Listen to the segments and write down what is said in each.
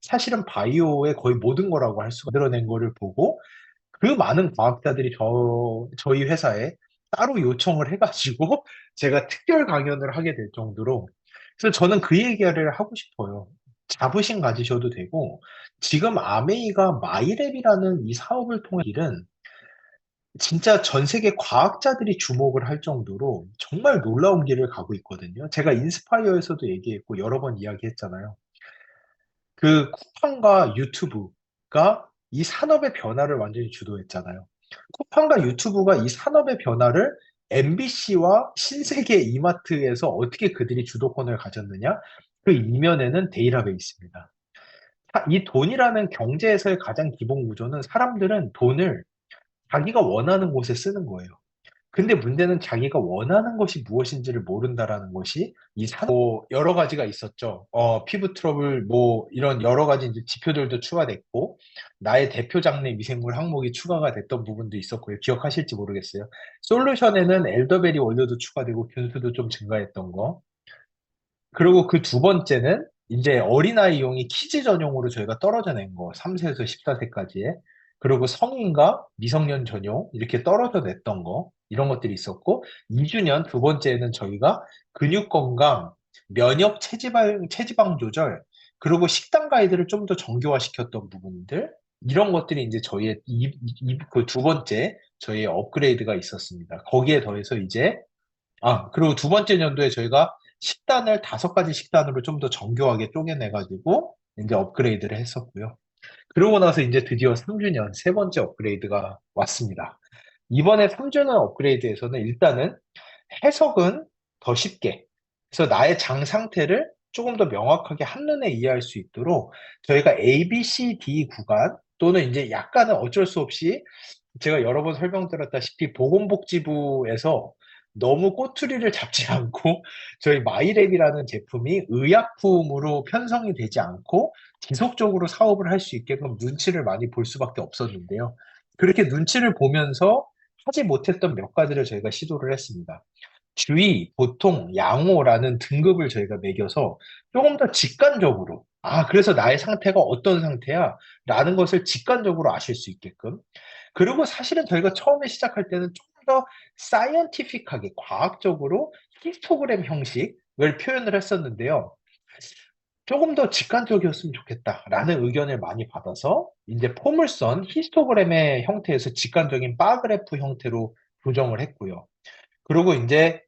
사실은 바이오의 거의 모든 거라고 할 수가 만들어낸 거를 보고 그 많은 과학자들이 저희 회사에 따로 요청을 해가지고 제가 특별 강연을 하게 될 정도로 그래서 저는 그 얘기를 하고 싶어요. 자부심 가지셔도 되고 지금 아메이가 마이랩이라는 이 사업을 통한 일은 진짜 전 세계 과학자들이 주목을 할 정도로 정말 놀라운 길을 가고 있거든요. 제가 인스파이어에서도 얘기했고 여러 번 이야기했잖아요. 그 쿠팡과 유튜브가 이 산업의 변화를 완전히 주도했잖아요. 쿠팡과 유튜브가 이 산업의 변화를 MBC와 신세계 이마트에서 어떻게 그들이 주도권을 가졌느냐? 그 이면에는 데이터베이스입니다. 이 돈이라는 경제에서의 가장 기본 구조는 사람들은 돈을 자기가 원하는 곳에 쓰는 거예요. 근데 문제는 자기가 원하는 것이 무엇인지를 모른다라는 것이 여러 가지가 있었죠. 피부 트러블 뭐 이런 여러 가지 이제 지표들도 추가됐고 나의 대표 장내 미생물 항목이 추가가 됐던 부분도 있었고요. 기억하실지 모르겠어요. 솔루션에는 엘더베리 원료도 추가되고 균수도 좀 증가했던 거. 그리고 그 두 번째는 이제 어린아이용이 키즈 전용으로 저희가 떨어져 낸 거, 3세에서 14세까지의. 그리고 성인과 미성년 전용 이렇게 떨어져 냈던 거, 이런 것들이 있었고, 2주년 두 번째는 저희가 근육 건강, 면역 체지방 조절, 그리고 식단 가이드를 좀 더 정교화시켰던 부분들, 이런 것들이 이제 저희의 그 두 번째 저희의 업그레이드가 있었습니다. 거기에 더해서 이제 그리고 두 번째 연도에 저희가 식단을 다섯 가지 식단으로 좀 더 정교하게 쪼개내가지고 이제 업그레이드를 했었고요. 그러고 나서 이제 드디어 3주년 세 번째 업그레이드가 왔습니다. 이번에 3주년 업그레이드에서는 일단은 해석은 더 쉽게, 그래서 나의 장 상태를 조금 더 명확하게 한눈에 이해할 수 있도록 저희가 A, B, C, D 구간 또는 이제 약간은 어쩔 수 없이 제가 여러 번 설명드렸다시피 보건복지부에서 너무 꼬투리를 잡지 않고 저희 마이랩이라는 제품이 의약품으로 편성이 되지 않고 지속적으로 사업을 할 수 있게끔 눈치를 많이 볼 수밖에 없었는데요. 그렇게 눈치를 보면서 하지 못했던 몇 가지를 저희가 시도를 했습니다. 주의, 보통, 양호라는 등급을 저희가 매겨서 조금 더 직관적으로, 그래서 나의 상태가 어떤 상태야? 라는 것을 직관적으로 아실 수 있게끔. 그리고 사실은 저희가 처음에 시작할 때는 조금 더 사이언티픽하게, 과학적으로 히스토그램 형식을 표현을 했었는데요. 조금 더 직관적이었으면 좋겠다라는 의견을 많이 받아서 이제 포물선 히스토그램의 형태에서 직관적인 바그래프 형태로 조정을 했고요. 그리고 이제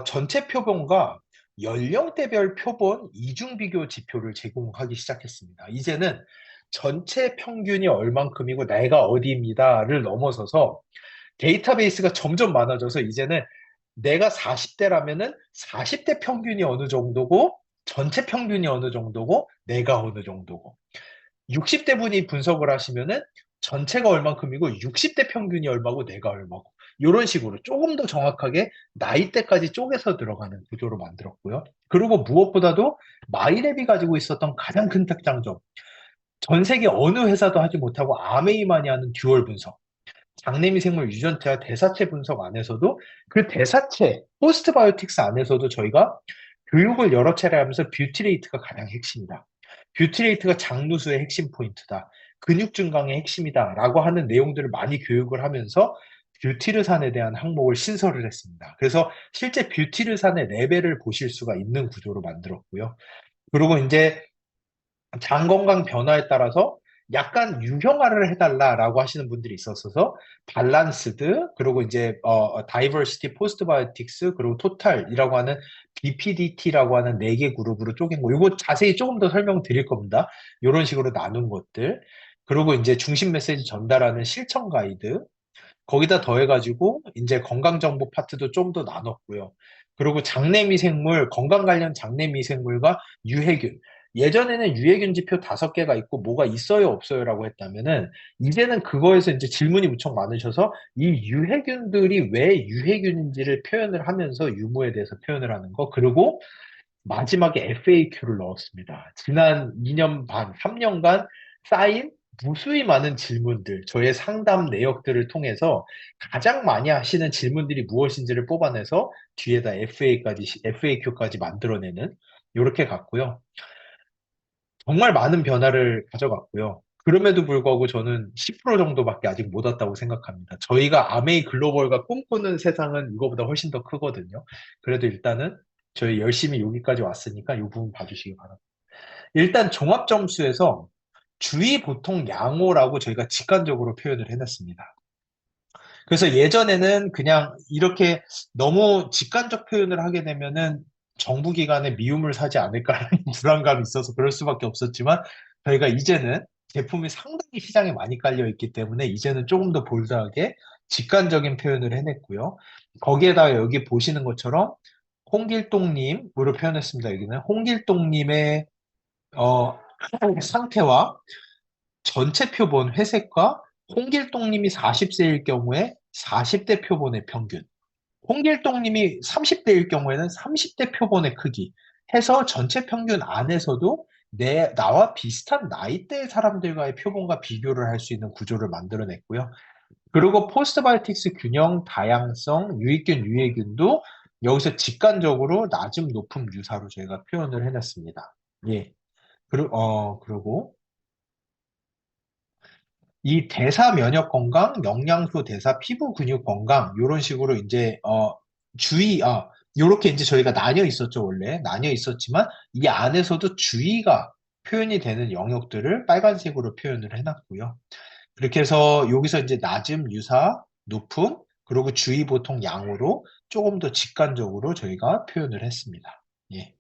전체 표본과 연령대별 표본 이중 비교 지표를 제공하기 시작했습니다. 이제는 전체 평균이 얼만큼이고 내가 어디입니다를 넘어서서 데이터베이스가 점점 많아져서 이제는 내가 40대라면은 40대 평균이 어느 정도고 전체 평균이 어느 정도고 내가 어느 정도고 60대 분이 분석을 하시면은 전체가 얼만큼이고 60대 평균이 얼마고 내가 얼마고 이런 식으로 조금 더 정확하게 나이대까지 쪼개서 들어가는 구조로 만들었고요. 그리고 무엇보다도 마이랩이 가지고 있었던 가장 큰 특장점, 전 세계 어느 회사도 하지 못하고 아메이만이 하는 듀얼 분석. 장내미생물 유전체와 대사체 분석 안에서도 그 대사체, 포스트바이오틱스 안에서도 저희가 교육을 여러 차례 하면서 뷰티레이트가 가장 핵심이다. 뷰티레이트가 장누수의 핵심 포인트다. 근육 증강의 핵심이다. 라고 하는 내용들을 많이 교육을 하면서 뷰티르산에 대한 항목을 신설을 했습니다. 그래서 실제 뷰티르산의 레벨을 보실 수가 있는 구조로 만들었고요. 그리고 이제 장 건강 변화에 따라서 약간 유형화를 해달라라고 하시는 분들이 있었어서 밸런스드 그리고 이제 다이버시티 포스트바이오틱스 그리고 토탈이라고 하는 BPDT라고 하는 네 개 그룹으로 쪼갠 거 이거 자세히 조금 더 설명드릴 겁니다. 이런 식으로 나눈 것들 그리고 이제 중심 메시지 전달하는 실천 가이드 거기다 더해가지고 이제 건강 정보 파트도 좀 더 나눴고요. 그리고 장내 미생물, 건강 관련 장내 미생물과 유해균. 예전에는 유해균 지표 다섯 개가 있고 뭐가 있어요, 없어요라고 했다면은 이제는 그거에서 이제 질문이 무척 많으셔서 이 유해균들이 왜 유해균인지를 표현을 하면서 유무에 대해서 표현을 하는 거. 그리고 마지막에 FAQ를 넣었습니다. 지난 2년 반, 3년간 쌓인 무수히 많은 질문들, 저의 상담 내역들을 통해서 가장 많이 하시는 질문들이 무엇인지를 뽑아내서 뒤에다 FAQ까지 만들어내는 이렇게 갔고요. 정말 많은 변화를 가져갔고요. 그럼에도 불구하고 저는 10% 정도밖에 아직 못 왔다고 생각합니다. 저희가 아메이 글로벌가 꿈꾸는 세상은 이거보다 훨씬 더 크거든요. 그래도 일단은 저희 열심히 여기까지 왔으니까 이 부분 봐주시기 바랍니다. 일단 종합 점수에서 주의 보통 양호라고 저희가 직관적으로 표현을 해놨습니다. 그래서 예전에는 그냥 이렇게 너무 직관적 표현을 하게 되면은 정부기관에 미움을 사지 않을까라는 불안감이 있어서 그럴 수밖에 없었지만 저희가 이제는 제품이 상당히 시장에 많이 깔려 있기 때문에 이제는 조금 더 볼드하게 직관적인 표현을 해냈고요. 거기에다가 여기 보시는 것처럼 홍길동님으로 표현했습니다. 여기는 홍길동님의 어, 상태와 전체 표본 회색과 홍길동님이 40세일 경우에 40대 표본의 평균, 홍길동님이 30대일 경우에는 30대 표본의 크기 해서 전체 평균 안에서도 나와 비슷한 나이대의 사람들과의 표본과 비교를 할 수 있는 구조를 만들어냈고요. 그리고 포스트바이오틱스 균형, 다양성, 유익균, 유해균도 여기서 직관적으로 낮음, 높음, 유사로 저희가 표현을 해놨습니다. 예. 그리고 이 대사 면역 건강, 영양소 대사, 피부 근육 건강 이런 식으로 이제 요렇게 이제 저희가 나뉘어 있었죠, 원래. 나뉘어 있었지만 이 안에서도 주의가 표현이 되는 영역들을 빨간색으로 표현을 해놨고요. 그렇게 해서 여기서 이제 낮음, 유사, 높음, 그리고 주의 보통 양으로 조금 더 직관적으로 저희가 표현을 했습니다. 예.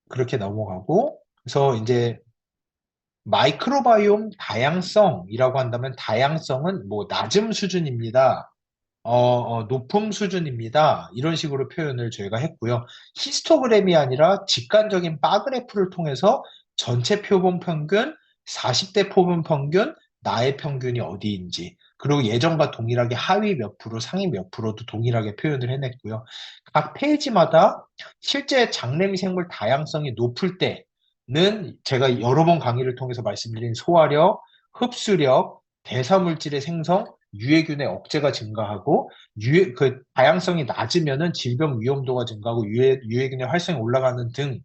그렇게 넘어가고 그래서 이제 마이크로바이옴 다양성이라고 한다면 다양성은 뭐 낮음 수준입니다. 높음 수준입니다. 이런 식으로 표현을 저희가 했고요. 히스토그램이 아니라 직관적인 바그래프를 통해서 전체 표본 평균, 40대 표본 평균, 나의 평균이 어디인지, 그리고 예전과 동일하게 하위 몇 프로, 상위 몇 프로도 동일하게 표현을 해냈고요. 각 페이지마다 실제 장내 미생물 다양성이 높을 때는 제가 여러 번 강의를 통해서 말씀드린 소화력, 흡수력, 대사물질의 생성, 유해균의 억제가 증가하고 그 다양성이 낮으면은 질병 위험도가 증가하고 유해균의 활성이 올라가는 등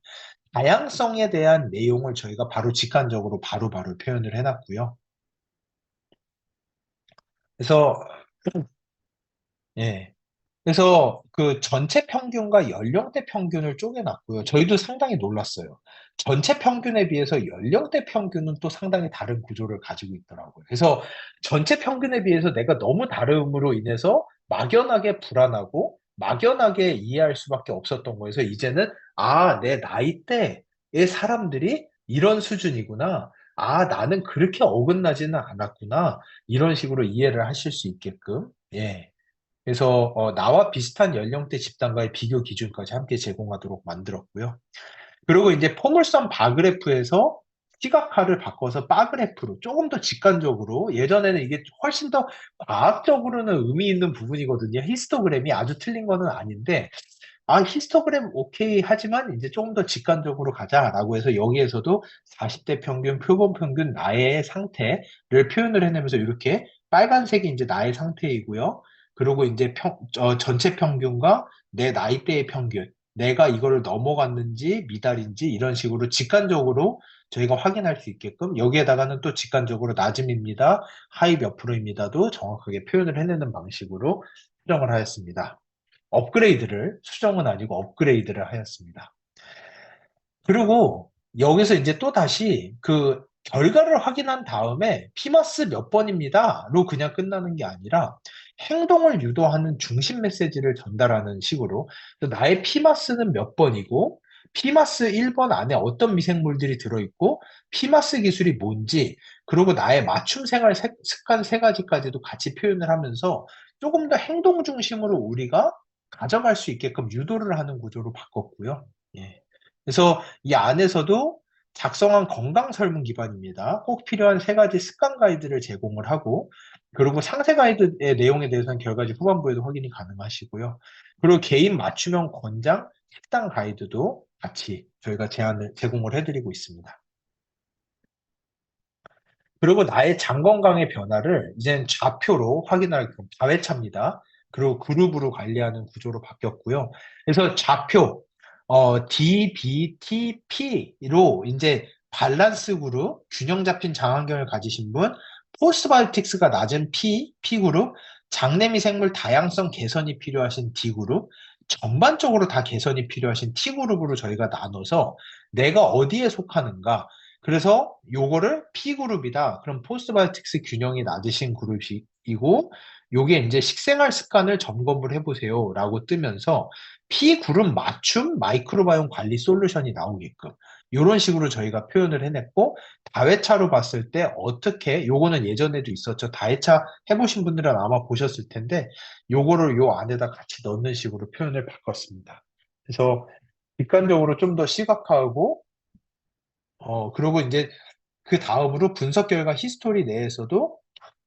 다양성에 대한 내용을 저희가 바로 직관적으로 바로바로 표현을 해놨고요. 그래서 예. 그래서 그 전체 평균과 연령대 평균을 쪼개놨고요. 저희도 상당히 놀랐어요. 전체 평균에 비해서 연령대 평균은 또 상당히 다른 구조를 가지고 있더라고요. 그래서 전체 평균에 비해서 내가 너무 다름으로 인해서 막연하게 불안하고 막연하게 이해할 수밖에 없었던 거에서 이제는 내 나이대의 사람들이 이런 수준이구나. 나는 그렇게 어긋나지는 않았구나. 이런 식으로 이해를 하실 수 있게끔. 예. 그래서 나와 비슷한 연령대 집단과의 비교 기준까지 함께 제공하도록 만들었고요. 그리고 이제 포물선 바그래프에서 시각화를 바꿔서 바그래프로 조금 더 직관적으로 예전에는 이게 훨씬 더 과학적으로는 의미 있는 부분이거든요. 히스토그램이 아주 틀린 거는 아닌데 히스토그램 오케이 하지만 이제 조금 더 직관적으로 가자라고 해서 여기에서도 40대 평균, 표본 평균 나의 상태를 표현을 해내면서 이렇게 빨간색이 이제 나의 상태이고요. 그리고 이제 전체 평균과 내 나이대의 평균, 내가 이거를 넘어갔는지 미달인지 이런 식으로 직관적으로 저희가 확인할 수 있게끔 여기에다가는 또 직관적으로 낮음입니다, 하이 몇 프로입니다도 정확하게 표현을 해내는 방식으로 수정을 하였습니다. 업그레이드를 수정은 아니고 업그레이드를 하였습니다. 그리고 여기서 이제 또 다시 그 결과를 확인한 다음에 피마스 몇 번입니다로 그냥 끝나는 게 아니라 행동을 유도하는 중심 메시지를 전달하는 식으로 나의 피마스는 몇 번이고 피마스 1번 안에 어떤 미생물들이 들어있고 피마스 기술이 뭔지 그리고 나의 맞춤 생활 습관 세 가지까지도 같이 표현을 하면서 조금 더 행동 중심으로 우리가 가져갈 수 있게끔 유도를 하는 구조로 바꿨고요. 예. 그래서 이 안에서도 작성한 건강 설문 기반입니다. 꼭 필요한 세 가지 습관 가이드를 제공을 하고, 그리고 상세 가이드의 내용에 대해서는 결과지 후반부에도 확인이 가능하시고요. 그리고 개인 맞춤형 권장 식단 가이드도 같이 저희가 제공을 해드리고 있습니다. 그리고 나의 장 건강의 변화를 이젠 좌표로 확인할 자회차입니다. 그리고 그룹으로 관리하는 구조로 바뀌었고요. 그래서 좌표, DBTP로 이제 밸런스 그룹, 균형 잡힌 장환경을 가지신 분, 포스트바이오틱스가 낮은 P 그룹, 장내 미생물 다양성 개선이 필요하신 D그룹, 전반적으로 다 개선이 필요하신 T그룹으로 저희가 나눠서 내가 어디에 속하는가. 그래서 요거를 P그룹이다. 그럼 포스트바이오틱스 균형이 낮으신 그룹이고, 요게 이제 식생활 습관을 점검을 해보세요. 라고 뜨면서 P그룹 맞춤 마이크로바이옴 관리 솔루션이 나오게끔 이런 식으로 저희가 표현을 해냈고 다회차로 봤을 때 어떻게 요거는 예전에도 있었죠. 다회차 해보신 분들은 아마 보셨을 텐데 요거를 요 안에다 같이 넣는 식으로 표현을 바꿨습니다. 그래서 객관적으로 좀 더 시각화하고 그리고 이제 그 다음으로 분석 결과 히스토리 내에서도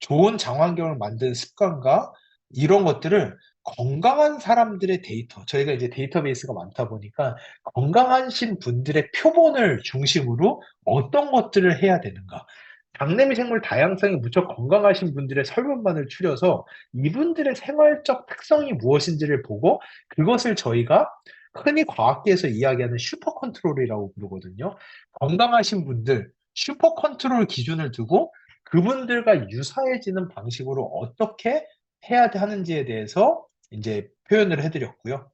좋은 장환경을 만든 습관과 이런 것들을 건강한 사람들의 데이터, 저희가 이제 데이터베이스가 많다 보니까 건강하신 분들의 표본을 중심으로 어떤 것들을 해야 되는가. 장내미생물 다양성이 무척 건강하신 분들의 설문만을 추려서 이분들의 생활적 특성이 무엇인지를 보고 그것을 저희가 흔히 과학계에서 이야기하는 슈퍼 컨트롤이라고 부르거든요. 건강하신 분들, 슈퍼 컨트롤 기준을 두고 그분들과 유사해지는 방식으로 어떻게 해야 하는지에 대해서 이제 표현을 해드렸고요.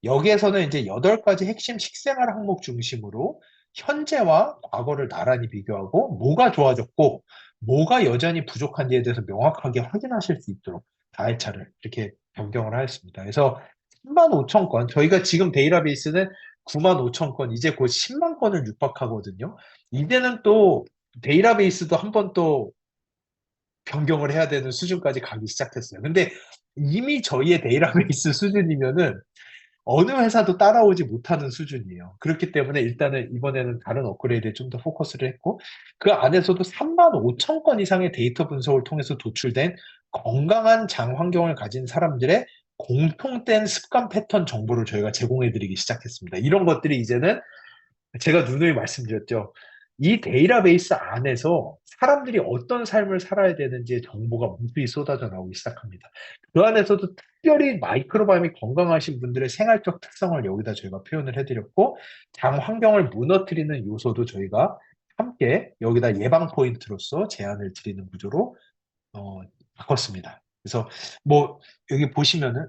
여기에서는 이제 8가지 핵심 식생활 항목 중심으로 현재와 과거를 나란히 비교하고 뭐가 좋아졌고 뭐가 여전히 부족한지에 대해서 명확하게 확인하실 수 있도록 다회차를 이렇게 변경을 하였습니다. 그래서 3만 5천 건, 저희가 지금 데이터베이스는 9만 5천 건, 이제 곧 10만 건을 육박하거든요. 이제는 또 데이터베이스도 한번 또 변경을 해야 되는 수준까지 가기 시작했어요. 근데 이미 저희의 데이터베이스 수준이면은 어느 회사도 따라오지 못하는 수준이에요. 그렇기 때문에 일단은 이번에는 다른 업그레이드에 좀 더 포커스를 했고, 그 안에서도 3만 5천 건 이상의 데이터 분석을 통해서 도출된 건강한 장 환경을 가진 사람들의 공통된 습관 패턴 정보를 저희가 제공해드리기 시작했습니다. 이런 것들이 이제는 제가 누누이 말씀드렸죠. 이 데이터베이스 안에서 사람들이 어떤 삶을 살아야 되는지의 정보가 무수히 쏟아져 나오기 시작합니다. 그 안에서도 특별히 마이크로바이옴이 건강하신 분들의 생활적 특성을 여기다 저희가 표현을 해드렸고, 장 환경을 무너뜨리는 요소도 저희가 함께 여기다 예방 포인트로서 제안을 드리는 구조로 어, 바꿨습니다. 그래서 뭐 여기 보시면은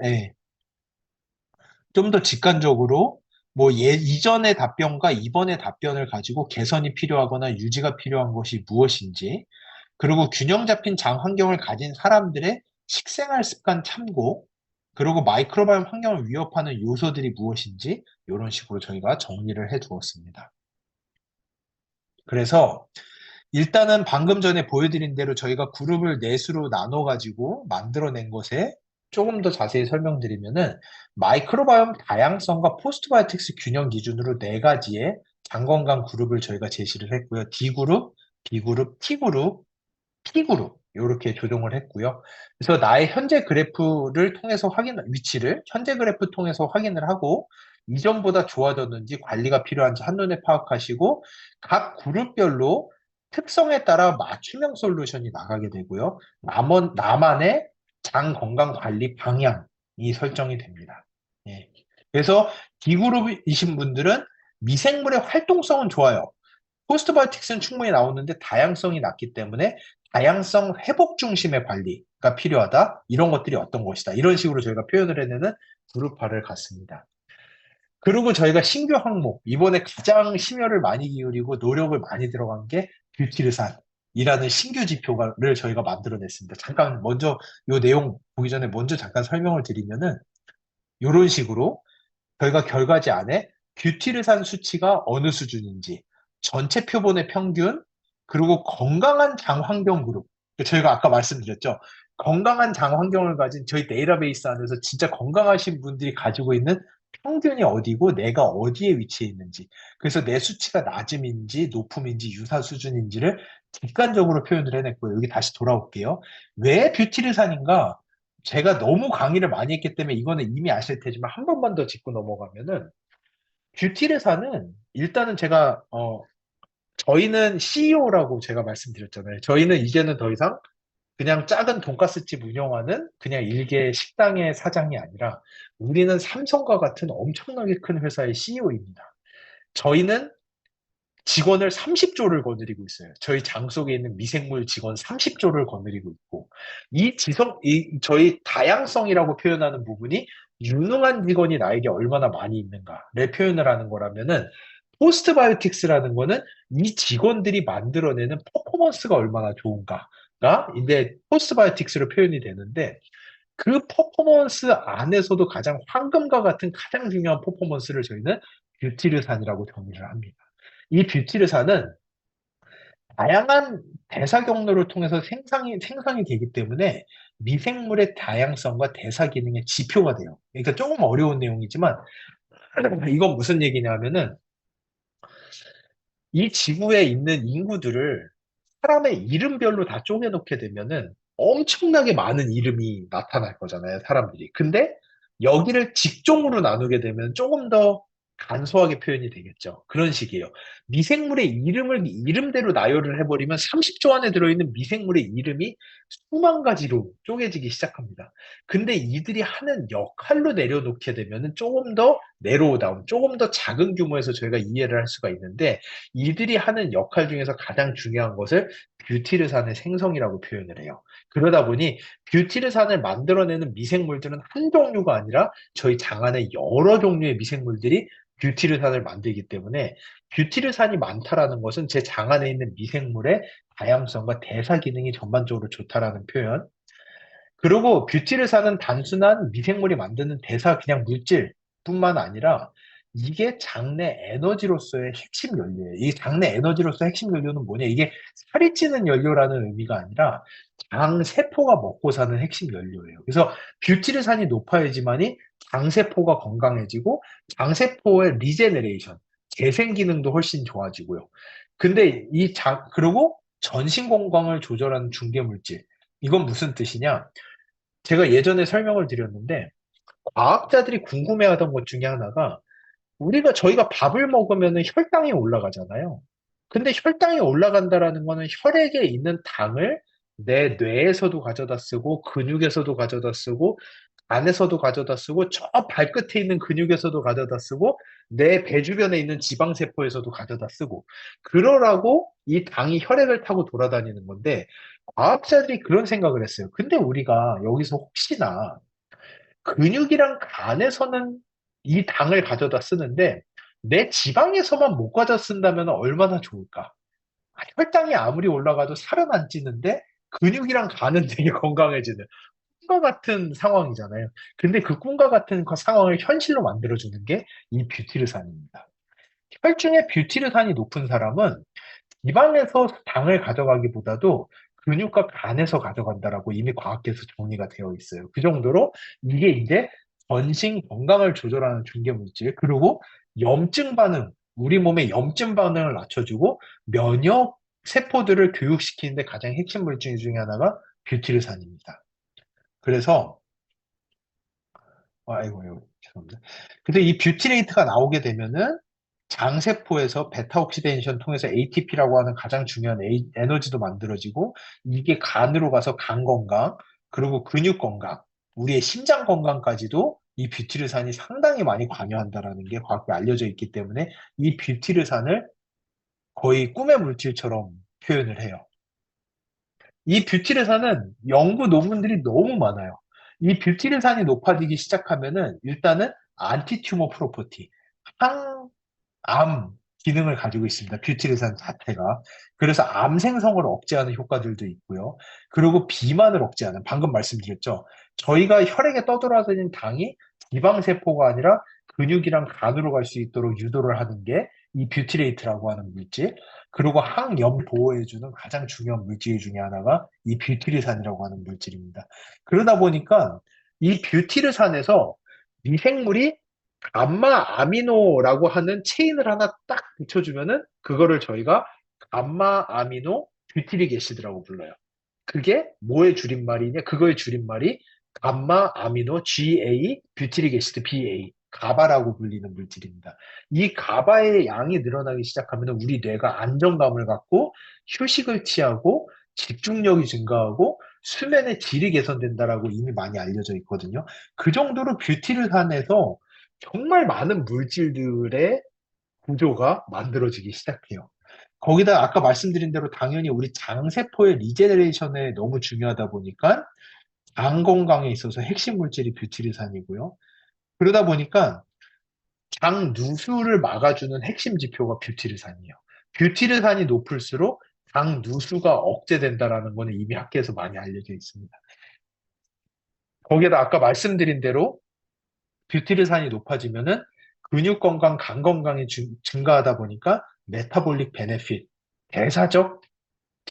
좀 더 직관적으로 뭐 이전의 답변과 이번의 답변을 가지고 개선이 필요하거나 유지가 필요한 것이 무엇인지, 그리고 균형 잡힌 장 환경을 가진 사람들의 식생활 습관 참고, 그리고 마이크로바이옴 환경을 위협하는 요소들이 무엇인지 이런 식으로 저희가 정리를 해 두었습니다. 그래서 일단은 방금 전에 보여드린 대로 저희가 그룹을 넷으로 나눠가지고 만들어낸 것에 조금 더 자세히 설명드리면은 마이크로바이옴 다양성과 포스트바이오틱스 균형 기준으로 4가지의 장건강 그룹을 저희가 제시를 했고요. D그룹, B그룹, T그룹, P그룹 이렇게 조정을 했고요. 그래서 나의 현재 그래프를 통해서 위치를 현재 그래프 통해서 확인을 하고 이전보다 좋아졌는지 관리가 필요한지 한눈에 파악하시고 각 그룹별로 특성에 따라 맞춤형 솔루션이 나가게 되고요. 나만의 장 건강 관리 방향이 설정이 됩니다. 예. 그래서 D그룹이신 분들은 미생물의 활동성은 좋아요. 포스트바이오틱스는 충분히 나오는데 다양성이 낮기 때문에 다양성 회복 중심의 관리가 필요하다. 이런 것들이 어떤 것이다. 이런 식으로 저희가 표현을 해내는 그룹화를 갖습니다. 그리고 저희가 신규 항목, 이번에 가장 심혈을 많이 기울이고 노력을 많이 들어간 게 뷰티르산이라는 신규 지표를 저희가 만들어냈습니다. 잠깐 먼저 이 내용 보기 전에 먼저 잠깐 설명을 드리면은 이런 식으로 저희가 결과지 안에 뷰티르산 수치가 어느 수준인지, 전체 표본의 평균, 그리고 건강한 장 환경 그룹. 저희가 아까 말씀드렸죠. 건강한 장 환경을 가진 저희 데이터베이스 안에서 진짜 건강하신 분들이 가지고 있는 평균이 어디고 내가 어디에 위치해 있는지. 그래서 내 수치가 낮음인지 높음인지 유사 수준인지를 객관적으로 표현을 해냈고요. 여기 다시 돌아올게요. 왜 뷰티르산인가? 제가 너무 강의를 많이 했기 때문에 이거는 이미 아실 테지만 한 번만 더 짚고 넘어가면은 뷰티르사는 일단은 제가 저희는 CEO라고 제가 말씀드렸잖아요. 저희는 이제는 더 이상 그냥 작은 돈가스집 운영하는 그냥 일개 식당의 사장이 아니라 우리는 삼성과 같은 엄청나게 큰 회사의 CEO입니다. 저희는 직원을 30조를 거느리고 있어요. 저희 장 속에 있는 미생물 직원 30조를 거느리고 있고, 저희 다양성이라고 표현하는 부분이 유능한 직원이 나에게 얼마나 많이 있는가를 표현을 하는 거라면은, 포스트바이오틱스라는 거는 이 직원들이 만들어내는 퍼포먼스가 얼마나 좋은가가 이제 포스트바이오틱스로 표현이 되는데, 그 퍼포먼스 안에서도 가장 황금과 같은 가장 중요한 퍼포먼스를 저희는 뷰티르산이라고 정의를 합니다. 이 뷰티르산은 다양한 대사 경로를 통해서 생성이 되기 때문에 미생물의 다양성과 대사 기능의 지표가 돼요. 그러니까 조금 어려운 내용이지만 이건 무슨 얘기냐면은 이 지구에 있는 인구들을 사람의 이름별로 다 쪼개놓게 되면은 엄청나게 많은 이름이 나타날 거잖아요, 사람들이. 근데 여기를 직종으로 나누게 되면 조금 더 간소하게 표현이 되겠죠. 그런 식이에요. 미생물의 이름을 이름대로 나열을 해버리면 30조 안에 들어있는 미생물의 이름이 수만 가지로 쪼개지기 시작합니다. 근데 이들이 하는 역할로 내려놓게 되면은 조금 더 내로우 다운, 조금 더 작은 규모에서 저희가 이해를 할 수가 있는데 이들이 하는 역할 중에서 가장 중요한 것을 뷰티르산의 생성이라고 표현을 해요. 그러다 보니 뷰티르산을 만들어내는 미생물들은 한 종류가 아니라 저희 장 안에 여러 종류의 미생물들이 뷰티르산을 만들기 때문에 뷰티르산이 많다라는 것은 제 장 안에 있는 미생물의 다양성과 대사 기능이 전반적으로 좋다라는 표현. 그리고 뷰티르산은 단순한 미생물이 만드는 대사 그냥 물질뿐만 아니라 이게 장내 에너지로서의 핵심 연료예요. 이 장내 에너지로서의 핵심 연료는 뭐냐? 이게 살이 찌는 연료라는 의미가 아니라 장 세포가 먹고 사는 핵심 연료예요. 그래서 뷰티르산이 높아야지만이 장 세포가 건강해지고 장 세포의 리제네레이션, 재생 기능도 훨씬 좋아지고요. 근데 그리고 전신 건강을 조절하는 중개 물질. 이건 무슨 뜻이냐? 제가 예전에 설명을 드렸는데, 과학자들이 궁금해하던 것 중에 하나가, 저희가 밥을 먹으면 혈당이 올라가잖아요. 근데 혈당이 올라간다라는 거는 혈액에 있는 당을 내 뇌에서도 가져다 쓰고, 근육에서도 가져다 쓰고, 안에서도 가져다 쓰고, 저 발끝에 있는 근육에서도 가져다 쓰고, 내 배 주변에 있는 지방세포에서도 가져다 쓰고, 그러라고 이 당이 혈액을 타고 돌아다니는 건데, 과학자들이 그런 생각을 했어요. 근데 우리가 여기서 혹시나 근육이랑 간에서는 이 당을 가져다 쓰는데 내 지방에서만 못 가져 쓴다면 얼마나 좋을까? 혈당이 아무리 올라가도 살은 안 찌는데 근육이랑 간은 되게 건강해지는 꿈과 같은 상황이잖아요. 근데 그 꿈과 같은 그 상황을 현실로 만들어주는 게 이 뷰티르산입니다. 혈중에 뷰티르산이 높은 사람은 지방에서 당을 가져가기보다도 근육과 간에서 가져간다라고 이미 과학계에서 정리가 되어 있어요. 그 정도로 이게 이제 전신 건강을 조절하는 중개 물질, 그리고 염증 반응, 우리 몸의 염증 반응을 낮춰주고 면역 세포들을 교육시키는데 가장 핵심 물질 중에 하나가 뷰티르산입니다. 그래서 아이고, 죄송합니다. 근데 이 뷰티레이트가 나오게 되면은 장세포에서 베타 옥시데이션 통해서 ATP라고 하는 가장 중요한 에너지도 만들어지고 이게 간으로 가서 간 건강, 그리고 근육 건강, 우리의 심장 건강까지도 이 뷰티르산이 상당히 많이 관여한다라는 게 과학에 알려져 있기 때문에 이 뷰티르산을 거의 꿈의 물질처럼 표현을 해요. 이 뷰티르산은 연구 논문들이 너무 많아요. 이 뷰티르산이 높아지기 시작하면은 일단은 안티튜머 프로퍼티, 항암 기능을 가지고 있습니다. 뷰티르산 자체가. 그래서 암 생성을 억제하는 효과들도 있고요. 그리고 비만을 억제하는, 방금 말씀드렸죠. 저희가 혈액에 떠돌아다니는 당이 지방세포가 아니라 근육이랑 간으로 갈 수 있도록 유도를 하는 게 이 뷰티레이트라고 하는 물질. 그리고 항염 보호해주는 가장 중요한 물질 중에 하나가 이 뷰티르산이라고 하는 물질입니다. 그러다 보니까 이 뷰티르산에서 미생물이 감마 아미노라고 하는 체인을 하나 딱 붙여주면은 그거를 저희가 감마 아미노 뷰티릭 애시드라고 불러요. 그게 뭐의 줄임말이냐? 그거의 줄임말이 감마 아미노 GA 뷰티릭 애시드 BA 가바라고 불리는 물질입니다. 이 가바의 양이 늘어나기 시작하면 우리 뇌가 안정감을 갖고 휴식을 취하고 집중력이 증가하고 수면의 질이 개선된다라고 이미 많이 알려져 있거든요. 그 정도로 뷰티르산에서 정말 많은 물질들의 구조가 만들어지기 시작해요. 거기다 아까 말씀드린 대로 당연히 우리 장세포의 리제네레이션에 너무 중요하다 보니까 장 건강에 있어서 핵심 물질이 뷰티르산이고요. 그러다 보니까 장 누수를 막아주는 핵심 지표가 뷰티르산이에요. 뷰티르산이 높을수록 장 누수가 억제된다라는 거는 이미 학계에서 많이 알려져 있습니다. 거기에다 아까 말씀드린 대로 뷰티르산이 높아지면은 근육 건강, 간 건강이 증가하다 보니까 메타볼릭 베네핏, 대사적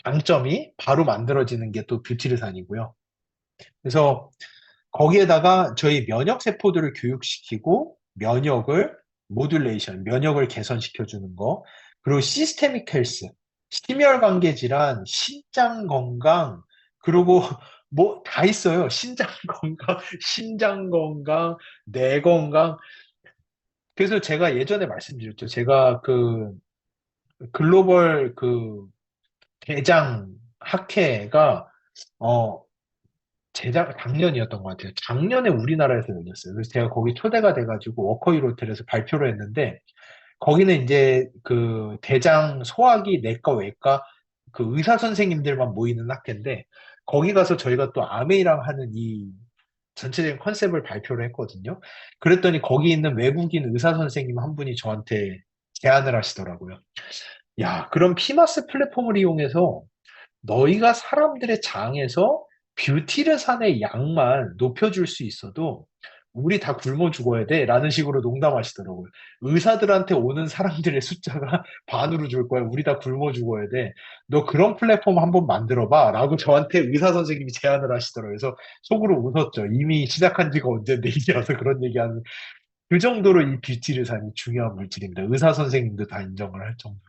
장점이 바로 만들어지는 게 또 뷰티르산이고요. 그래서 거기에다가 저희 면역 세포들을 교육시키고 면역을 모듈레이션, 면역을 개선시켜 주는 거, 그리고 시스테믹 헬스, 심혈관계 질환, 신장 건강, 그리고 뭐 다 있어요. 신장 건강, 심장 건강, 뇌 건강. 그래서 제가 예전에 말씀드렸죠. 제가 그 글로벌 그 대장 학회가 어 작년이었던 것 같아요. 작년에 우리나라에서 열렸어요. 그래서 제가 거기 초대가 돼가지고 워커힐 호텔에서 발표를 했는데, 거기는 이제 그 대장, 소화기, 내과, 외과, 그 의사 선생님들만 모이는 학회인데, 거기 가서 저희가 또 아메이랑 하는 이 전체적인 컨셉을 발표를 했거든요. 그랬더니 거기 있는 외국인 의사 선생님 한 분이 저한테 제안을 하시더라고요. 야, 그럼 피마스 플랫폼을 이용해서 너희가 사람들의 장에서 뷰티르산의 양만 높여줄 수 있어도 우리 다 굶어 죽어야 돼 라는 식으로 농담하시더라고요. 의사들한테 오는 사람들의 숫자가 반으로 줄 거야. 우리 다 굶어 죽어야 돼. 너 그런 플랫폼 한번 만들어 봐 라고 저한테 의사 선생님이 제안을 하시더라고요. 그래서 속으로 웃었죠. 이미 시작한 지가 언젠데 이제 와서 그런 얘기하는. 그 정도로 이 뷰티르산이 중요한 물질입니다. 의사 선생님도 다 인정을 할 정도로.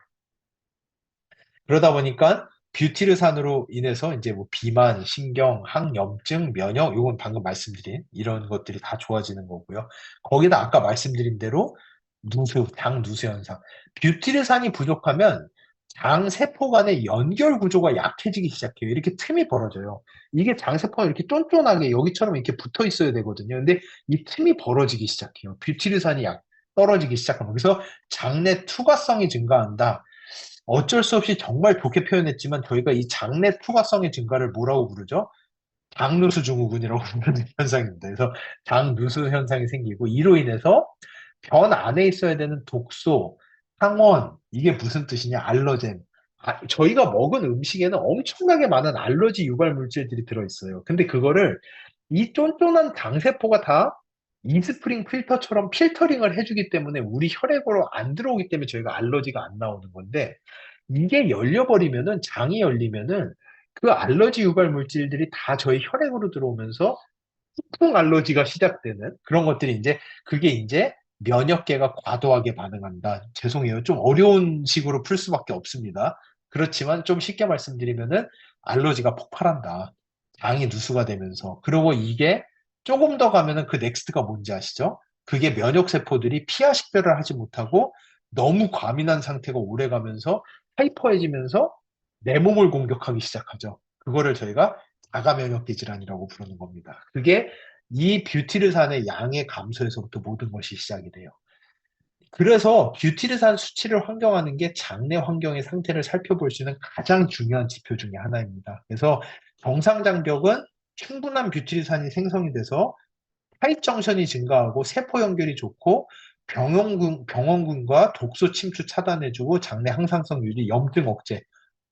그러다 보니까 뷰티르산으로 인해서 이제 뭐 비만, 신경, 항염증, 면역, 요건 방금 말씀드린 이런 것들이 다 좋아지는 거고요. 거기다 아까 말씀드린 대로 누수, 장 누수 현상. 뷰티르산이 부족하면 장 세포 간의 연결 구조가 약해지기 시작해요. 이렇게 틈이 벌어져요. 이게 장 세포가 이렇게 쫀쫀하게 여기처럼 이렇게 붙어 있어야 되거든요. 근데 이 틈이 벌어지기 시작해요. 뷰티르산이 떨어지기 시작하면. 그래서 장내 투과성이 증가한다. 어쩔 수 없이 정말 좋게 표현했지만 저희가 이 장내 투과성의 증가를 뭐라고 부르죠? 장누수 증후군이라고 부르는 현상입니다. 그래서 장누수 현상이 생기고 이로 인해서 변 안에 있어야 되는 독소, 항원, 이게 무슨 뜻이냐? 알러젠. 저희가 먹은 음식에는 엄청나게 많은 알러지 유발 물질들이 들어있어요. 근데 그거를 이 쫀쫀한 장세포가 다 이스프링 필터처럼 필터링을 해주기 때문에 우리 혈액으로 안 들어오기 때문에 저희가 알러지가 안 나오는 건데, 이게 열려버리면은, 장이 열리면은 그 알러지 유발 물질들이 다 저희 혈액으로 들어오면서 폭풍 알러지가 시작되는 그런 것들이 이제, 그게 이제 면역계가 과도하게 반응한다. 죄송해요. 좀 어려운 식으로 풀 수밖에 없습니다. 그렇지만 좀 쉽게 말씀드리면은 알러지가 폭발한다. 장이 누수가 되면서. 그리고 이게 조금 더 가면은 그 넥스트가 뭔지 아시죠? 그게 면역세포들이 피하 식별을 하지 못하고 너무 과민한 상태가 오래 가면서 하이퍼해지면서 내 몸을 공격하기 시작하죠. 그거를 저희가 자가 면역계 질환이라고 부르는 겁니다. 그게 이 뷰티르산의 양의 감소에서부터 모든 것이 시작이 돼요. 그래서 뷰티르산 수치를 환경하는 게 장내 환경의 상태를 살펴볼 수 있는 가장 중요한 지표 중에 하나입니다. 그래서 정상 장벽은 충분한 뷰티르산이 생성이 돼서 타입 정션이 증가하고 세포 연결이 좋고 병원군과 독소 침투 차단해주고 장내 항상성 유지, 염증 억제,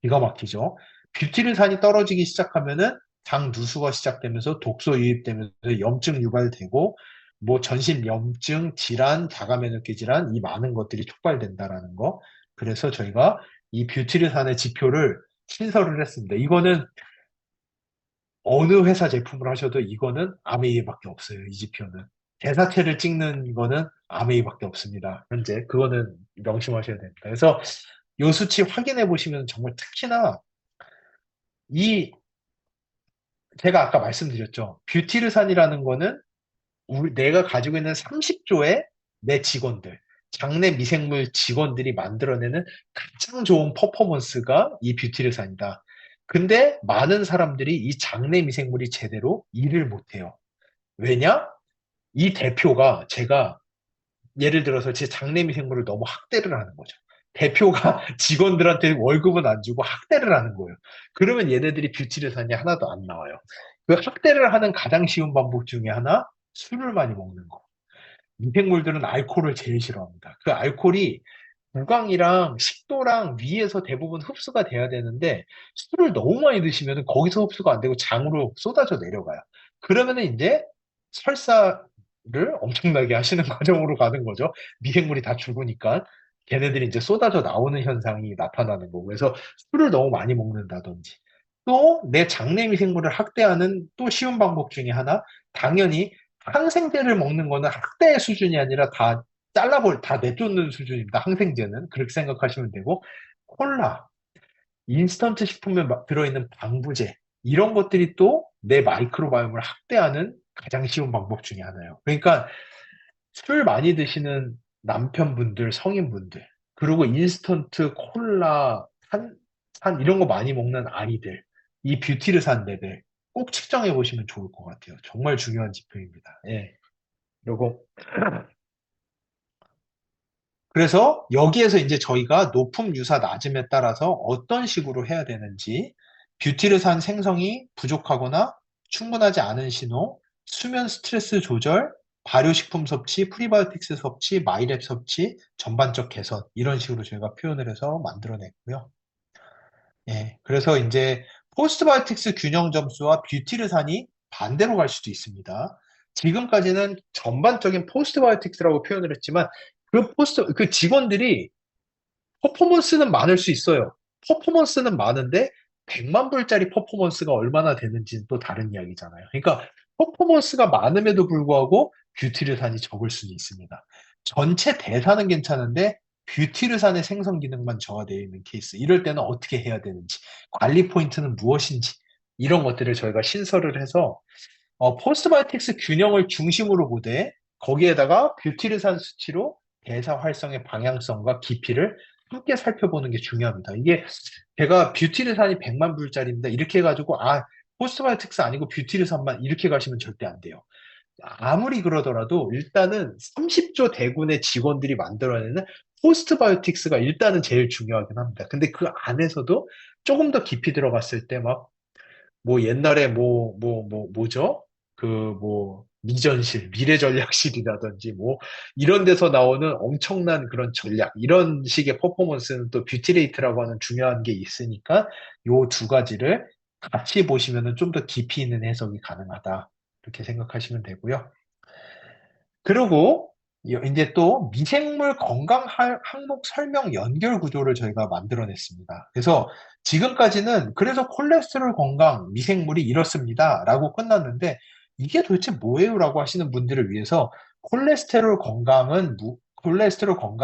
기가 막히죠. 뷰티르산이 떨어지기 시작하면은 장 누수가 시작되면서 독소 유입되면서 염증 유발되고 뭐 전신 염증, 질환, 자가면역계 질환 이 많은 것들이 촉발된다라는 거. 그래서 저희가 이 뷰티르산의 지표를 신설을 했습니다. 이거는 어느 회사 제품을 하셔도 이거는 아메이밖에 없어요. 이 지표는. 대사체를 찍는 거는 아메이밖에 없습니다. 현재 그거는 명심하셔야 됩니다. 그래서 이 수치 확인해 보시면 정말 특히나 이 제가 아까 말씀드렸죠. 뷰티르산이라는 거는 내가 가지고 있는 30조의 내 직원들, 장내 미생물 직원들이 만들어내는 가장 좋은 퍼포먼스가 이 뷰티르산이다. 근데 많은 사람들이 이 장내 미생물이 제대로 일을 못해요. 왜냐? 이 대표가 제가 예를 들어서 제 장내 미생물을 너무 학대를 하는 거죠. 대표가 직원들한테 월급은 안 주고 학대를 하는 거예요. 그러면 얘네들이 뷰티르산이 하나도 안 나와요. 그 학대를 하는 가장 쉬운 방법 중에 하나, 술을 많이 먹는 거. 미생물들은 알코올을 제일 싫어합니다. 그 알코올이 구강이랑 식도랑 위에서 대부분 흡수가 돼야 되는데 술을 너무 많이 드시면 거기서 흡수가 안 되고 장으로 쏟아져 내려가요. 그러면은 이제 설사를 엄청나게 하시는 과정으로 가는 거죠. 미생물이 다 죽으니까 걔네들이 이제 쏟아져 나오는 현상이 나타나는 거고. 그래서 술을 너무 많이 먹는다든지 또 내 장내 미생물을 학대하는 또 쉬운 방법 중에 하나, 당연히 항생제를 먹는 거는 학대의 수준이 아니라 다 내쫓는 수준입니다. 항생제는. 그렇게 생각하시면 되고, 콜라, 인스턴트 식품에 들어있는 방부제, 이런 것들이 또 내 마이크로바이옴을 학대하는 가장 쉬운 방법 중에 하나예요. 그러니까 술 많이 드시는 남편분들, 성인분들, 그리고 인스턴트 콜라, 이런 거 많이 먹는 아이들, 이 뷰티르산 레벨 꼭 측정해 보시면 좋을 것 같아요. 정말 중요한 지표입니다. 예. 그리고 그래서 여기에서 이제 저희가 높음, 유사, 낮음에 따라서 어떤 식으로 해야 되는지, 뷰티르산 생성이 부족하거나 충분하지 않은 신호, 수면 스트레스 조절, 발효식품 섭취, 프리바이오틱스 섭취, 마이랩 섭취, 전반적 개선, 이런 식으로 저희가 표현을 해서 만들어냈고요. 예, 그래서 이제 포스트바이오틱스 균형 점수와 뷰티르산이 반대로 갈 수도 있습니다. 지금까지는 전반적인 포스트바이오틱스라고 표현을 했지만 그 직원들이 퍼포먼스는 많을 수 있어요. 퍼포먼스는 많은데 100만 불짜리 퍼포먼스가 얼마나 되는지는 또 다른 이야기잖아요. 그러니까 퍼포먼스가 많음에도 불구하고 뷰티르산이 적을 수는 있습니다. 전체 대사는 괜찮은데 뷰티르산의 생성 기능만 저하되어 있는 케이스. 이럴 때는 어떻게 해야 되는지, 관리 포인트는 무엇인지, 이런 것들을 저희가 신설을 해서 포스트바이오틱스 균형을 중심으로 보되 거기에다가 뷰티르산 수치로 대사 활성의 방향성과 깊이를 함께 살펴보는 게 중요합니다. 이게 제가 뷰티르산이 100만 불짜리입니다. 이렇게 해가지고 포스트바이오틱스 아니고 뷰티르산만 이렇게 가시면 절대 안 돼요. 아무리 그러더라도 일단은 30조 대군의 직원들이 만들어내는 포스트바이오틱스가 일단은 제일 중요하긴 합니다. 근데 그 안에서도 조금 더 깊이 들어갔을 때막 뭐 옛날에 뭐죠? 그 미전실, 미래전략실이라든지 뭐 이런 데서 나오는 엄청난 그런 전략, 이런 식의 퍼포먼스는 또 뷰티레이트라고 하는 중요한 게 있으니까 요 두 가지를 같이 보시면은 좀 더 깊이 있는 해석이 가능하다. 이렇게 생각하시면 되고요. 그리고 이제 또 미생물 건강 항목 설명 연결 구조를 저희가 만들어냈습니다. 그래서 지금까지는 그래서 콜레스테롤 건강 미생물이 이렇습니다라고 끝났는데 이게 도대체 뭐예요라고 하시는 분들을 위해서 콜레스테롤 건강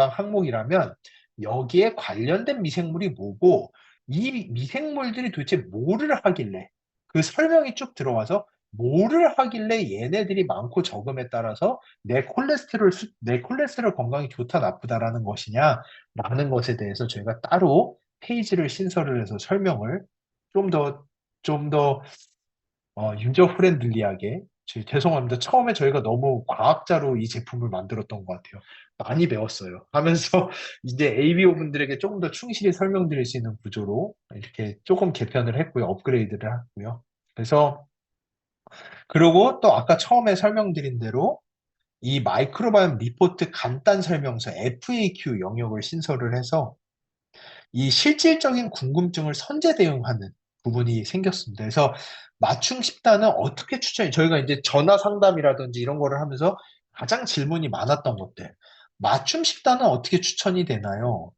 항목이라면 여기에 관련된 미생물이 뭐고 이 미생물들이 도대체 뭐를 하길래 그 설명이 쭉 들어와서 뭐를 하길래 얘네들이 많고 적음에 따라서 내 콜레스테롤 건강이 좋다 나쁘다라는 것이냐라는 것에 대해서 저희가 따로 페이지를 신설을 해서 설명을 좀 더 유저 프렌들리하게, 죄송합니다. 처음에 저희가 너무 과학자로 이 제품을 만들었던 것 같아요. 많이 배웠어요. 하면서 이제 ABO 분들에게 조금 더 충실히 설명드릴 수 있는 구조로 이렇게 조금 개편을 했고요. 업그레이드를 했고요. 그래서 그리고 또 아까 처음에 설명드린 대로 이 마이크로바이옴 리포트 간단 설명서 FAQ 영역을 신설을 해서 이 실질적인 궁금증을 선제 대응하는 부분이 생겼습니다. 그래서 맞춤 식단은 어떻게 저희가 이제 전화 상담이라든지 이런 거를 하면서 가장 질문이 많았던 것들. 맞춤 식단은 어떻게 추천이 되나요?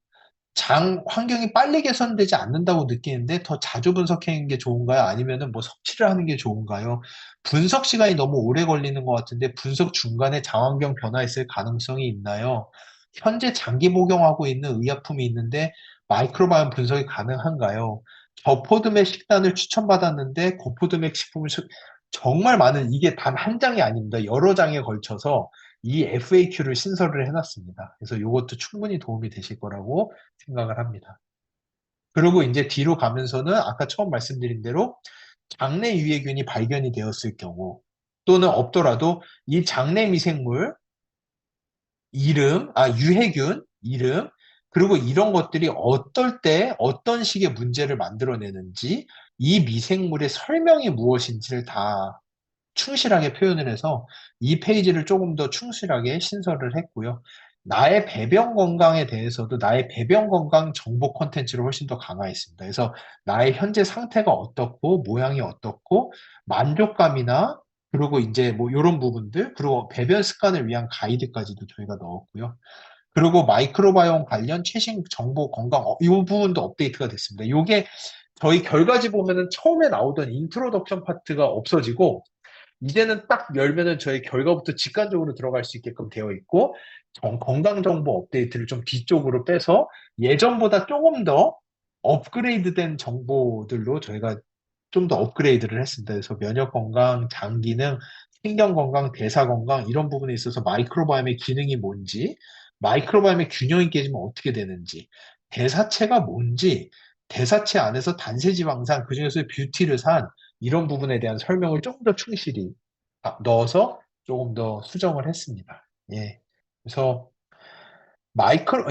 장 환경이 빨리 개선되지 않는다고 느끼는데 더 자주 분석하는 게 좋은가요? 아니면은 뭐 섭취를 하는 게 좋은가요? 분석 시간이 너무 오래 걸리는 것 같은데 분석 중간에 장환경 변화 있을 가능성이 있나요? 현재 장기 복용하고 있는 의약품이 있는데 마이크로바이옴 분석이 가능한가요? 저포드맥 식단을 추천받았는데 고포드맥 정말 많은, 이게 단 한 장이 아닙니다. 여러 장에 걸쳐서 이 FAQ를 신설을 해놨습니다. 그래서 이것도 충분히 도움이 되실 거라고 생각을 합니다. 그리고 이제 뒤로 가면서는 아까 처음 말씀드린 대로 장내 유해균이 발견이 되었을 경우 또는 없더라도 이 장내 미생물 이름, 유해균 이름, 그리고 이런 것들이 어떨 때 어떤 식의 문제를 만들어내는지 이 미생물의 설명이 무엇인지를 다 충실하게 표현을 해서 이 페이지를 조금 더 충실하게 신설을 했고요. 나의 배변 건강에 대해서도 나의 배변 건강 정보 콘텐츠를 훨씬 더 강화했습니다. 그래서 나의 현재 상태가 어떻고 모양이 어떻고 만족감이나 그리고 이제 뭐 이런 부분들 그리고 배변 습관을 위한 가이드까지도 저희가 넣었고요. 그리고 마이크로바이옴 관련 최신 정보 건강 이 부분도 업데이트가 됐습니다. 이게 저희 결과지 보면은 처음에 나오던 인트로덕션 파트가 없어지고 이제는 딱 열면은 저희 결과부터 직관적으로 들어갈 수 있게끔 되어 있고 건강 정보 업데이트를 좀 뒤쪽으로 빼서 예전보다 조금 더 업그레이드된 정보들로 저희가 좀 더 업그레이드를 했습니다. 그래서 면역 건강, 장 기능, 신경 건강, 대사 건강 이런 부분에 있어서 마이크로바이옴의 기능이 뭔지, 마이크로바이옴의 균형이 깨지면 어떻게 되는지, 대사체가 뭔지, 대사체 안에서 단세지방산, 그중에서 뷰티르산 이런 부분에 대한 설명을 조금 더 충실히 넣어서 조금 더 수정을 했습니다. 예. 그래서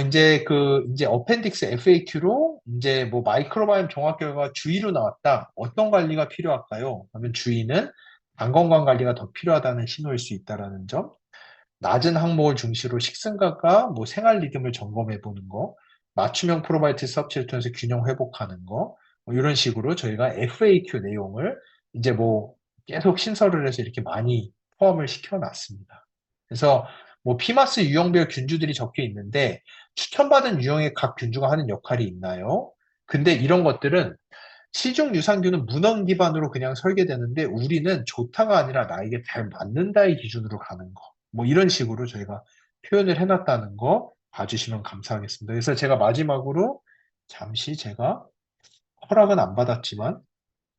이제 어펜딕스 FAQ로 이제 뭐 마이크로바이옴 종합 결과가 주의로 나왔다. 어떤 관리가 필요할까요? 그러면 주의는 장 건강 관리가 더 필요하다는 신호일 수 있다라는 점. 낮은 항목을 중시로 식생각과 뭐 생활 리듬을 점검해 보는 거, 맞춤형 프로바이오틱스 섭취를 통해서 균형 회복하는 거, 뭐 이런 식으로 저희가 FAQ 내용을 이제 뭐 계속 신설을 해서 이렇게 많이 포함을 시켜놨습니다. 그래서 뭐 피마스 유형별 균주들이 적혀 있는데 추천받은 유형의 각 균주가 하는 역할이 있나요? 근데 이런 것들은 시중 유산균은 문헌 기반으로 그냥 설계되는데 우리는 좋다가 아니라 나에게 잘 맞는다의 기준으로 가는 거. 뭐 이런 식으로 저희가 표현을 해놨다는 거 봐주시면 감사하겠습니다. 그래서 제가 마지막으로 잠시 제가 허락은 안 받았지만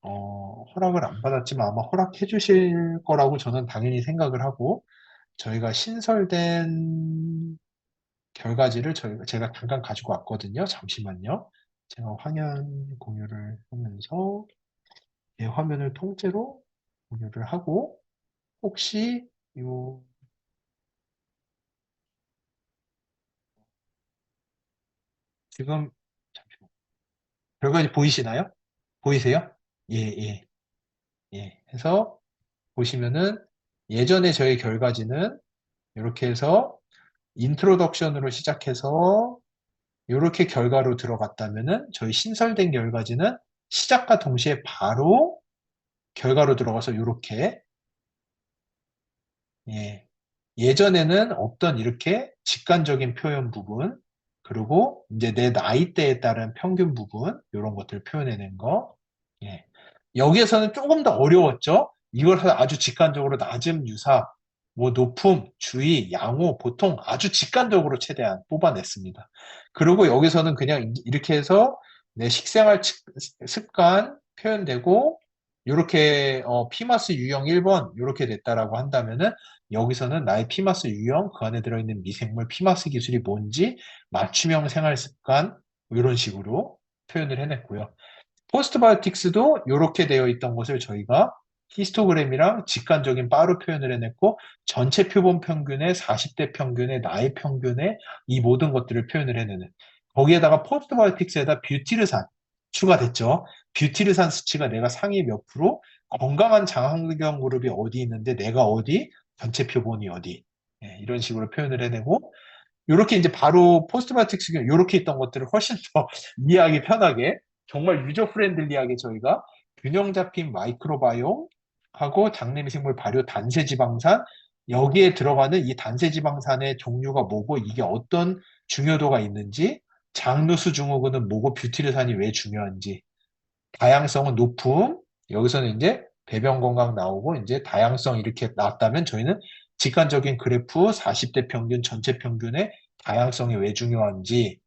허락을 안 받았지만 아마 허락해 주실 거라고 저는 당연히 생각을 하고 저희가 신설된 결과지를 제가 잠깐 가지고 왔거든요. 잠시만요. 제가 화면 공유를 하면서 제 화면을 통째로 공유를 하고 혹시 요 지금 잠시만 결과지 보이시나요? 보이세요? 예, 예, 예. 해서 보시면은 예전에 저희 결과지는 이렇게 해서 인트로덕션으로 시작해서 이렇게 결과로 들어갔다면은 저희 신설된 결과지는 시작과 동시에 바로 결과로 들어가서 이렇게 예. 예전에는 없던 이렇게 직관적인 표현 부분, 그리고 이제 내 나이대에 따른 평균 부분, 이런 것들을 표현해낸 거. 예. 여기에서는 조금 더 어려웠죠? 이걸 아주 직관적으로 낮음, 유사, 뭐 높음, 주의, 양호, 보통 아주 직관적으로 최대한 뽑아냈습니다. 그리고 여기서는 그냥 이렇게 해서 내 식생활 습관 표현되고, 이렇게 피마스 유형 1번 이렇게 됐다라고 한다면은 여기서는 나의 피마스 유형, 그 안에 들어있는 미생물 피마스 기술이 뭔지, 맞춤형 생활 습관, 이런 식으로 표현을 해냈고요. 포스트바이오틱스도 이렇게 되어 있던 것을 저희가 히스토그램이랑 직관적인 바로 표현을 해냈고, 전체 표본 평균의 40대 평균의 나의 평균의 이 모든 것들을 표현을 해내는. 거기에다가 포스트바이오틱스에다 뷰티르산 추가됐죠. 뷰티르산 수치가 내가 상위 몇 프로, 건강한 장환경 그룹이 어디 있는데 내가 어디, 전체 표본이 어디. 예, 이런 식으로 표현을 해내고, 이렇게 이제 바로 포스트마틱스 이렇게 있던 것들을 훨씬 더 이해하기 편하게 정말 유저 프렌들리하게 저희가 균형 잡힌 마이크로바이옴 하고 장내 미생물 발효 단세 지방산 여기에 들어가는 이 단세 지방산의 종류가 뭐고 이게 어떤 중요도가 있는지 장누수 증후군은 뭐고 뷰티르산이 왜 중요한지 다양성은 높음 여기서는 이제 배변 건강 나오고 이제 다양성 이렇게 나왔다면 저희는 직관적인 그래프 40대 평균 전체 평균의 다양성이 왜 중요한지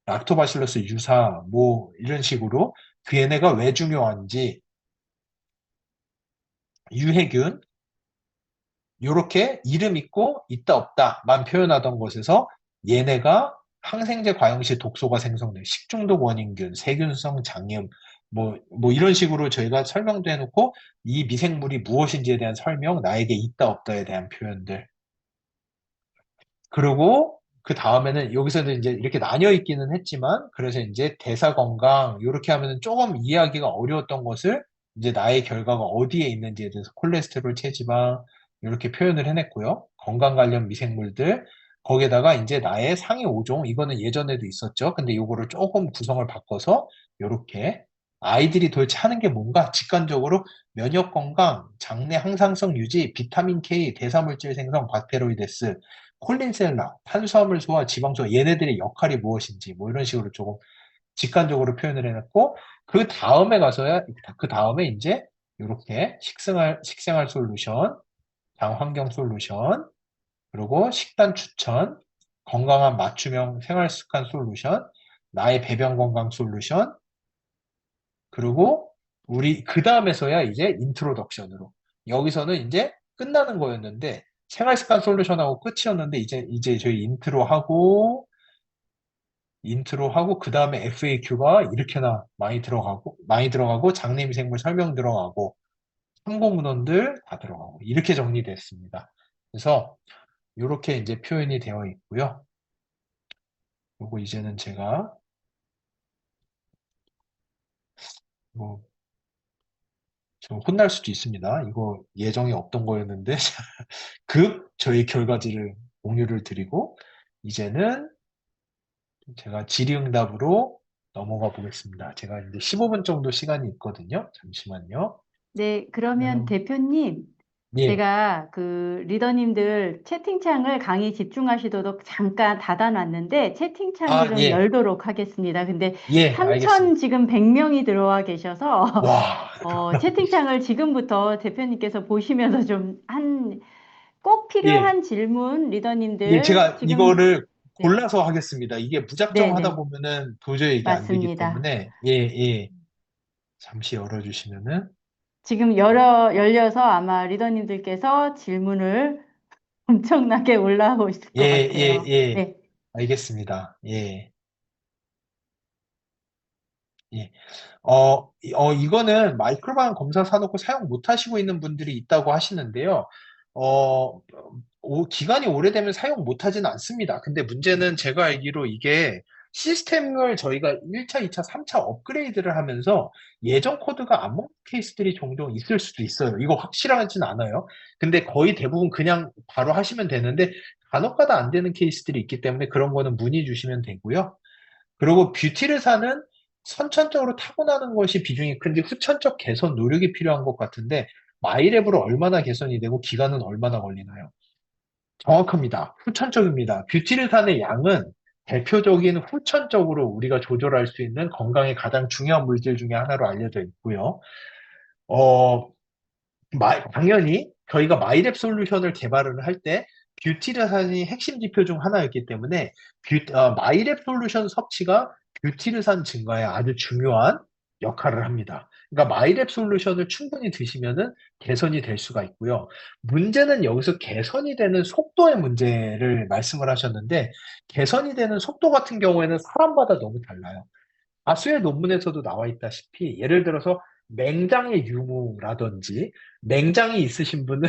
락토바실러스 유사 뭐 이런 식으로 그 얘네가 왜 중요한지 유해균 요렇게 이름 있고 있다 없다만 표현하던 것에서 얘네가 항생제 과용 시 독소가 생성돼 식중독 원인균, 세균성 장염, 뭐 이런 식으로 저희가 설명도 해놓고 이 미생물이 무엇인지에 대한 설명, 나에게 있다 없다에 대한 표현들. 그리고 그 다음에는 여기서는 이제 이렇게 나뉘어 있기는 했지만 그래서 이제 대사 건강 이렇게 하면은 조금 이해하기가 어려웠던 것을 이제 나의 결과가 어디에 있는지에 대해서 콜레스테롤, 체지방 이렇게 표현을 해냈고요. 건강 관련 미생물들 거기에다가 이제 나의 상위 5종 이거는 예전에도 있었죠. 근데 요거를 조금 구성을 바꿔서 이렇게 아이들이 도대체 하는 게 뭔가 직관적으로 면역 건강, 장내 항상성 유지, 비타민 K, 대사물질 생성, 박테로이데스 콜린셀라, 탄수화물 소화, 지방 소화, 얘네들의 역할이 무엇인지, 뭐 이런 식으로 조금 직관적으로 표현을 해놨고, 그 다음에 가서야, 그 다음에 이제, 이렇게 식생활 솔루션, 장환경 솔루션, 그리고 식단 추천, 건강한 맞춤형 생활 습관 솔루션, 나의 배변 건강 솔루션, 그리고 그 다음에서야 이제 인트로덕션으로. 여기서는 이제 끝나는 거였는데, 생활습관 솔루션하고 끝이었는데, 이제 저희 인트로하고, 그 다음에 FAQ가 이렇게나 많이 들어가고, 장내미생물 설명 들어가고, 참고 문헌들 다 들어가고, 이렇게 정리됐습니다. 그래서, 이렇게 이제 표현이 되어 있고요. 요거 이제는 제가, 뭐, 좀 혼날 수도 있습니다. 이거 예정이 없던 거였는데, 저희 결과지를 공유를 드리고, 이제는 제가 질의응답으로 넘어가 보겠습니다. 제가 이제 15분 정도 시간이 있거든요. 잠시만요. 네, 그러면 그러면, 대표님, 예. 제가 그 리더님들 채팅창을 강의 집중하시도록 잠깐 닫아놨는데 아, 채팅창을 예. 열도록 하겠습니다. 근데 예, 3천 알겠습니다. 지금 100명이 들어와 계셔서 와, 채팅창을 지금부터 대표님께서 보시면서 꼭 예. 필요한 질문 예, 리더님들 제가 지금 이거를 네, 골라서 하겠습니다. 이게 네, 무작정 하다 네, 보면은 도저히 이게 안 되기 맞습니다. 때문에, 예, 예. 잠시 열어주시면은, 지금 열려서 아마 리더님들께서 질문을 엄청나게 올라오실 예, 것 예, 같아요. 예. 네. 알겠습니다. 예, 예. 이거는 마이크로바이옴 검사 사놓고 사용 못 하시고 있는 분들이 있다고 하시는데요. 어, 기간이 오래되면 사용 못 하지는 않습니다. 근데 문제는 제가 알기로 이게 시스템을 저희가 1차, 2차, 3차 업그레이드를 하면서 예전 코드가 안 먹는 케이스들이 종종 있을 수도 있어요. 이거 확실하지는 않아요. 근데 거의 대부분 그냥 바로 하시면 되는데 간혹가다 안 되는 케이스들이 있기 때문에 그런 거는 문의 주시면 되고요. 그리고 뷰티를 사는 선천적으로 타고나는 것이 비중이 큰지 후천적 개선 노력이 필요한 것 같은데 마이랩으로 얼마나 개선이 되고 기간은 얼마나 걸리나요? 정확합니다. 후천적입니다. 뷰티르산의 양은 대표적인 후천적으로 우리가 조절할 수 있는 건강에 가장 중요한 물질 중에 하나로 알려져 있고요. 어, 당연히 저희가 마이랩 솔루션을 개발을 할 때 뷰티르산이 핵심 지표 중 하나였기 때문에 마이랩 솔루션 섭취가 뷰티르산 증가에 아주 중요한 역할을 합니다. 그러니까 마이랩 솔루션을 충분히 드시면은 개선이 될 수가 있고요. 문제는 여기서 개선이 되는 속도의 문제를 말씀을 하셨는데 개선이 되는 속도 같은 경우에는 사람마다 너무 달라요. 다수의 논문에서도 나와 있다시피 예를 들어서 맹장의 유무라든지 맹장이 있으신 분은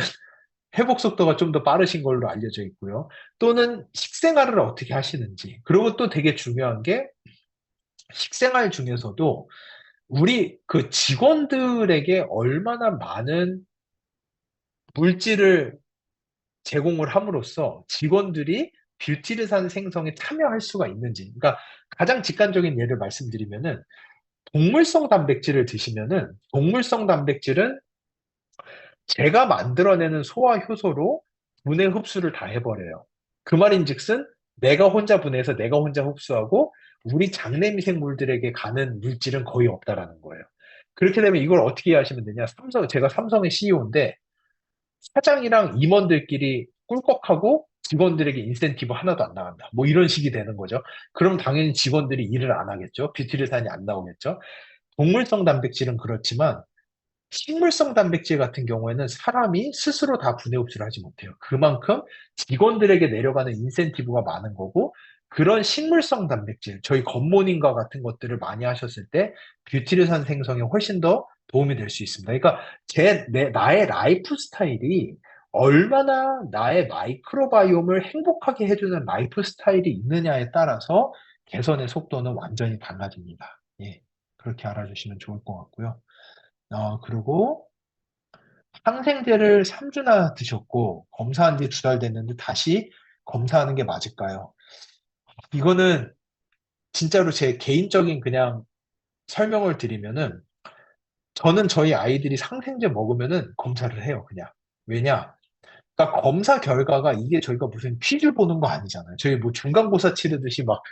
회복 속도가 좀 더 빠르신 걸로 알려져 있고요. 또는 식생활을 어떻게 하시는지. 그리고 또 되게 중요한 게 식생활 중에서도 우리 그 직원들에게 얼마나 많은 물질을 제공을 함으로써 직원들이 뷰티르산 생성에 참여할 수가 있는지. 그러니까 가장 직관적인 예를 말씀드리면은 동물성 단백질을 드시면은 동물성 단백질은 제가 만들어내는 소화 효소로 분해 흡수를 다 해버려요. 그 말인즉슨 내가 혼자 분해해서 내가 혼자 흡수하고 우리 장내 미생물들에게 가는 물질은 거의 없다라는 거예요. 그렇게 되면 이걸 어떻게 하시면 되냐? 제가 삼성의 CEO인데 사장이랑 임원들끼리 꿀꺽하고 직원들에게 인센티브 하나도 안 나간다. 뭐 이런 식이 되는 거죠. 그럼 당연히 직원들이 일을 안 하겠죠. 뷰티르산이 안 나오겠죠. 동물성 단백질은 그렇지만 식물성 단백질 같은 경우에는 사람이 스스로 다 분해 흡수를 하지 못해요. 그만큼 직원들에게 내려가는 인센티브가 많은 거고 그런 식물성 단백질, 저희 겉모닝과 같은 것들을 많이 하셨을 때 뷰티르산 생성에 훨씬 더 도움이 될 수 있습니다. 그러니까 나의 라이프 스타일이 얼마나 나의 마이크로바이옴을 행복하게 해주는 라이프 스타일이 있느냐에 따라서 개선의 속도는 완전히 달라집니다. 예, 그렇게 알아주시면 좋을 것 같고요. 그리고 항생제를 3주나 드셨고 검사한 지 2달 됐는데 다시 검사하는 게 맞을까요? 이거는 진짜로 제 개인적인 그냥 설명을 드리면은 저는 저희 아이들이 상생제 먹으면은 검사를 해요, 그냥. 왜냐? 그러니까 검사 결과가 이게 저희가 무슨 퀴즈 보는 거 아니잖아요. 저희 뭐 중간고사 치르듯이 막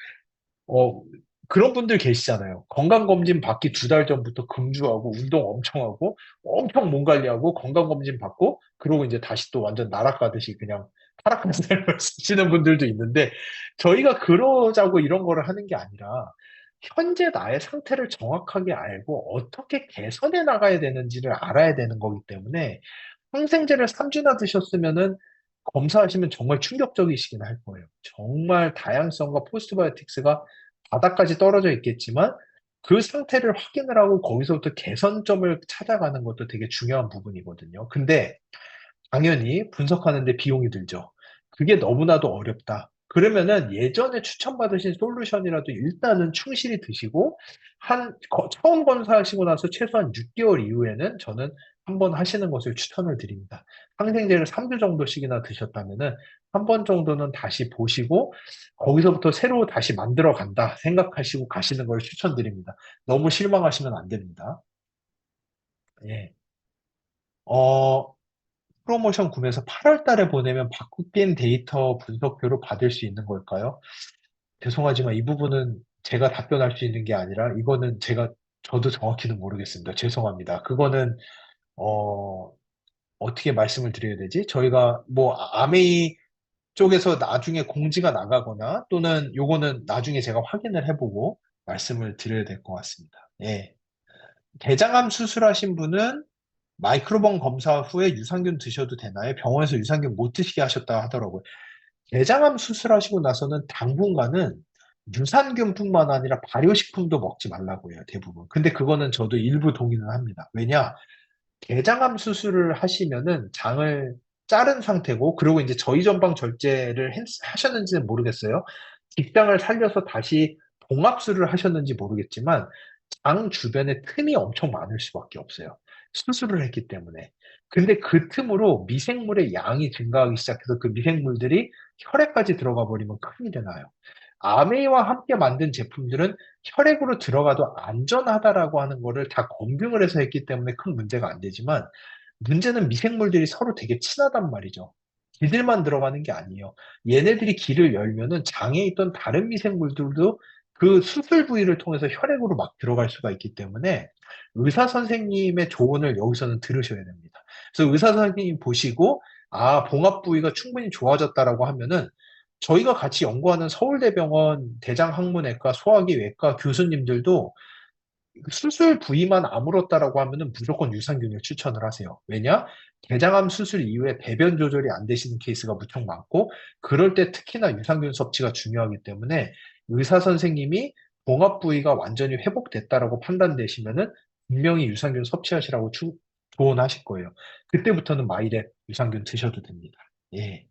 어, 그런 분들 계시잖아요. 건강검진 받기 2달 전부터 금주하고, 운동 엄청 하고, 엄청 몸 관리하고, 건강검진 받고, 그러고 이제 다시 또 완전 날아가듯이 그냥 타락한 삶을 사시는 분들도 있는데, 저희가 그러자고 이런 거를 하는 게 아니라, 현재 나의 상태를 정확하게 알고, 어떻게 개선해 나가야 되는지를 알아야 되는 거기 때문에, 항생제를 3주나 드셨으면은, 검사하시면 정말 충격적이시긴 할 거예요. 정말 다양성과 포스트바이오틱스가 바닥까지 떨어져 있겠지만 그 상태를 확인을 하고 거기서부터 개선점을 찾아가는 것도 되게 중요한 부분이거든요. 근데 당연히 분석하는데 비용이 들죠. 그게 너무나도 어렵다. 그러면은 예전에 추천받으신 솔루션이라도 일단은 충실히 드시고 처음 검사하시고 나서 최소한 6개월 이후에는 저는 한번 하시는 것을 추천을 드립니다. 항생제를 3주 정도씩이나 드셨다면은 한 번 정도는 다시 보시고 거기서부터 새로 다시 만들어 간다 생각하시고 가시는 걸 추천드립니다. 너무 실망하시면 안 됩니다. 예. 어, 프로모션 구매해서 8월 달에 보내면 바뀐 데이터 분석표로 받을 수 있는 걸까요? 죄송하지만 이 부분은 제가 답변할 수 있는 게 아니라 이거는 저도 정확히는 모르겠습니다. 죄송합니다. 그거는 어, 어떻게 말씀을 드려야 되지? 저희가 뭐 아메이 쪽에서 나중에 공지가 나가거나 또는 요거는 나중에 제가 확인을 해보고 말씀을 드려야 될 것 같습니다. 예. 대장암 수술하신 분은 마이크로본 검사 후에 유산균 드셔도 되나요? 병원에서 유산균 못 드시게 하셨다 하더라고요. 대장암 수술하시고 나서는 당분간은 유산균뿐만 아니라 발효식품도 먹지 말라고 해요, 대부분. 근데 그거는 저도 일부 동의는 합니다. 왜냐? 대장암 수술을 하시면은 장을 자른 상태고, 그리고 이제 저희전방 절제를 하셨는지는 모르겠어요. 직장을 살려서 다시 봉합술을 하셨는지 모르겠지만, 장 주변에 틈이 엄청 많을 수밖에 없어요. 수술을 했기 때문에. 근데 그 틈으로 미생물의 양이 증가하기 시작해서 그 미생물들이 혈액까지 들어가 버리면 큰일이 나요. 아메이와 함께 만든 제품들은 혈액으로 들어가도 안전하다라고 하는 거를 다 검증을 해서 했기 때문에 큰 문제가 안 되지만 문제는 미생물들이 서로 되게 친하단 말이죠. 기들만 들어가는 게 아니에요. 얘네들이 길을 열면은 장에 있던 다른 미생물들도 그 수술 부위를 통해서 혈액으로 막 들어갈 수가 있기 때문에 의사 선생님의 조언을 여기서는 들으셔야 됩니다. 그래서 의사 선생님 보시고 봉합 부위가 충분히 좋아졌다라고 하면은 저희가 같이 연구하는 서울대병원 대장학문외과 소화기외과 교수님들도 수술 부위만 아물었다라고 하면은 무조건 유산균을 추천을 하세요. 왜냐? 대장암 수술 이후에 배변 조절이 안 되시는 케이스가 무척 많고, 그럴 때 특히나 유산균 섭취가 중요하기 때문에 의사 선생님이 봉합 부위가 완전히 회복됐다라고 판단되시면은 분명히 유산균 섭취하시라고 조언하실 거예요. 그때부터는 마이랩 유산균 드셔도 됩니다. 예.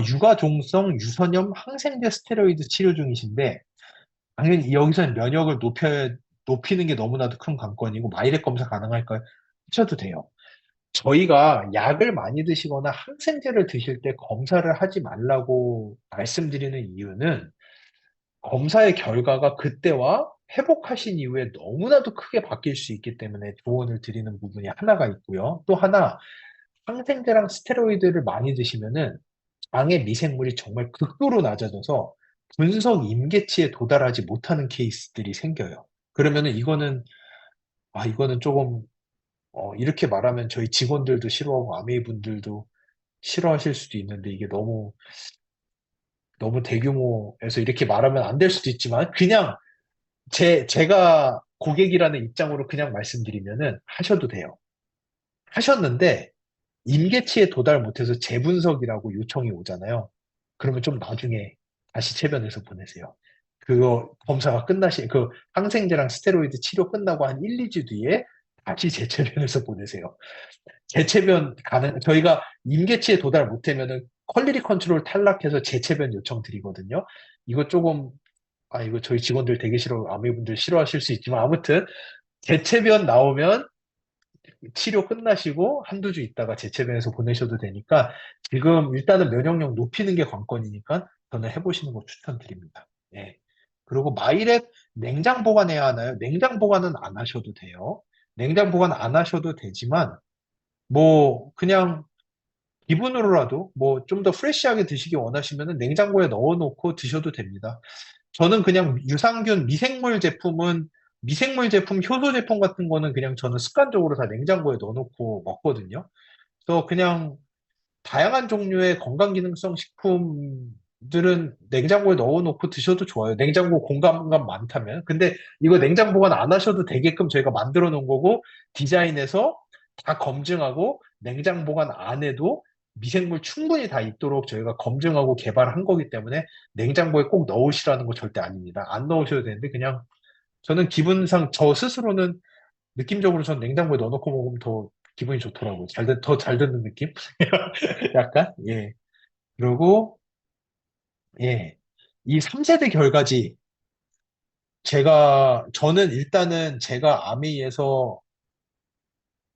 유가종성 유선염 항생제 스테로이드 치료 중이신데, 당연히 여기서는 면역을 높이는 게 너무나도 큰 관건이고, 마이렉 검사 가능할까요? 하셔도 돼요. 저희가 약을 많이 드시거나 항생제를 드실 때 검사를 하지 말라고 말씀드리는 이유는 검사의 결과가 그때와 회복하신 이후에 너무나도 크게 바뀔 수 있기 때문에 조언을 드리는 부분이 하나가 있고요. 또 하나, 항생제랑 스테로이드를 많이 드시면은 장의 미생물이 정말 극도로 낮아져서 분석 임계치에 도달하지 못하는 케이스들이 생겨요. 그러면은 이거는 조금, 이렇게 말하면 저희 직원들도 싫어하고 아메이 분들도 싫어하실 수도 있는데 이게 너무 대규모에서 이렇게 말하면 안 될 수도 있지만 그냥 제가 고객이라는 입장으로 그냥 말씀드리면은 하셔도 돼요. 하셨는데 임계치에 도달 못해서 재분석이라고 요청이 오잖아요. 그러면 좀 나중에 다시 체변해서 보내세요. 그거 검사가 그 항생제랑 스테로이드 치료 끝나고 한 1, 2주 뒤에 다시 재체변해서 보내세요. 재체변 저희가 임계치에 도달 못하면은 퀄리티 컨트롤 탈락해서 재체변 요청 드리거든요. 이거 조금, 이거 저희 직원들 되게 아미분들 싫어하실 수 있지만, 아무튼, 재체변 나오면 치료 끝나시고 한두 주 있다가 재체변에서 보내셔도 되니까, 지금 일단은 면역력 높이는 게 관건이니까 저는 해보시는 거 추천드립니다. 예. 그리고 마이랩 냉장 보관해야 하나요? 냉장 보관은 안 하셔도 돼요. 냉장 보관 안 하셔도 되지만, 뭐, 그냥 기분으로라도 뭐 좀 더 프레시하게 드시기 원하시면 냉장고에 넣어놓고 드셔도 됩니다. 저는 그냥 유산균 미생물 제품, 효소 제품 같은 거는 그냥 저는 습관적으로 다 냉장고에 넣어놓고 먹거든요. 그래서 그냥 다양한 종류의 건강기능성 식품들은 냉장고에 넣어놓고 드셔도 좋아요. 냉장고 공간감 많다면. 근데 이거 냉장 보관 안 하셔도 되게끔 저희가 만들어 놓은 거고, 디자인해서 다 검증하고, 냉장 보관 안 해도 미생물 충분히 다 있도록 저희가 검증하고 개발한 거기 때문에 냉장고에 꼭 넣으시라는 거 절대 아닙니다. 안 넣으셔도 되는데, 그냥 저는 기분상 저 스스로는 느낌적으로 전 냉장고에 넣어놓고 먹으면 더 기분이 좋더라고요. 더 잘 듣는 느낌? 약간, 예. 그리고, 예. 이 3세대 결과지, 저는 일단은 제가 아메이에서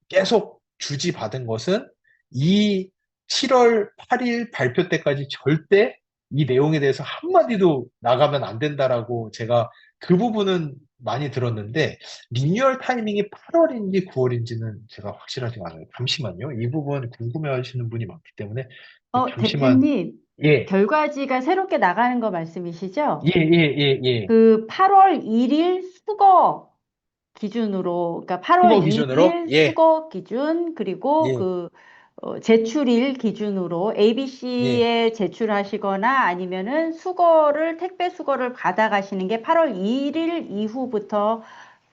계속 주지받은 것은 이 7월 8일 발표 때까지 절대 이 내용에 대해서 한마디도 나가면 안 된다라고 제가 그 부분은 많이 들었는데, 리뉴얼 타이밍이 8월인지 9월인지는 제가 확실하지 않아요. 잠시만요. 이 부분 궁금해 하시는 분이 많기 때문에, 잠시만. 대표님, 예, 결과지가 새롭게 나가는 거 말씀이시죠? 예, 예, 예, 예. 그 8월 1일 수거 기준으로, 그러니까 8월 그거 기준으로? 1일 예, 수거 기준, 그리고 예, 제출일 기준으로 예. ABC에 제출하시거나 아니면은 택배 수거를 받아가시는 게 8월 1일 이후부터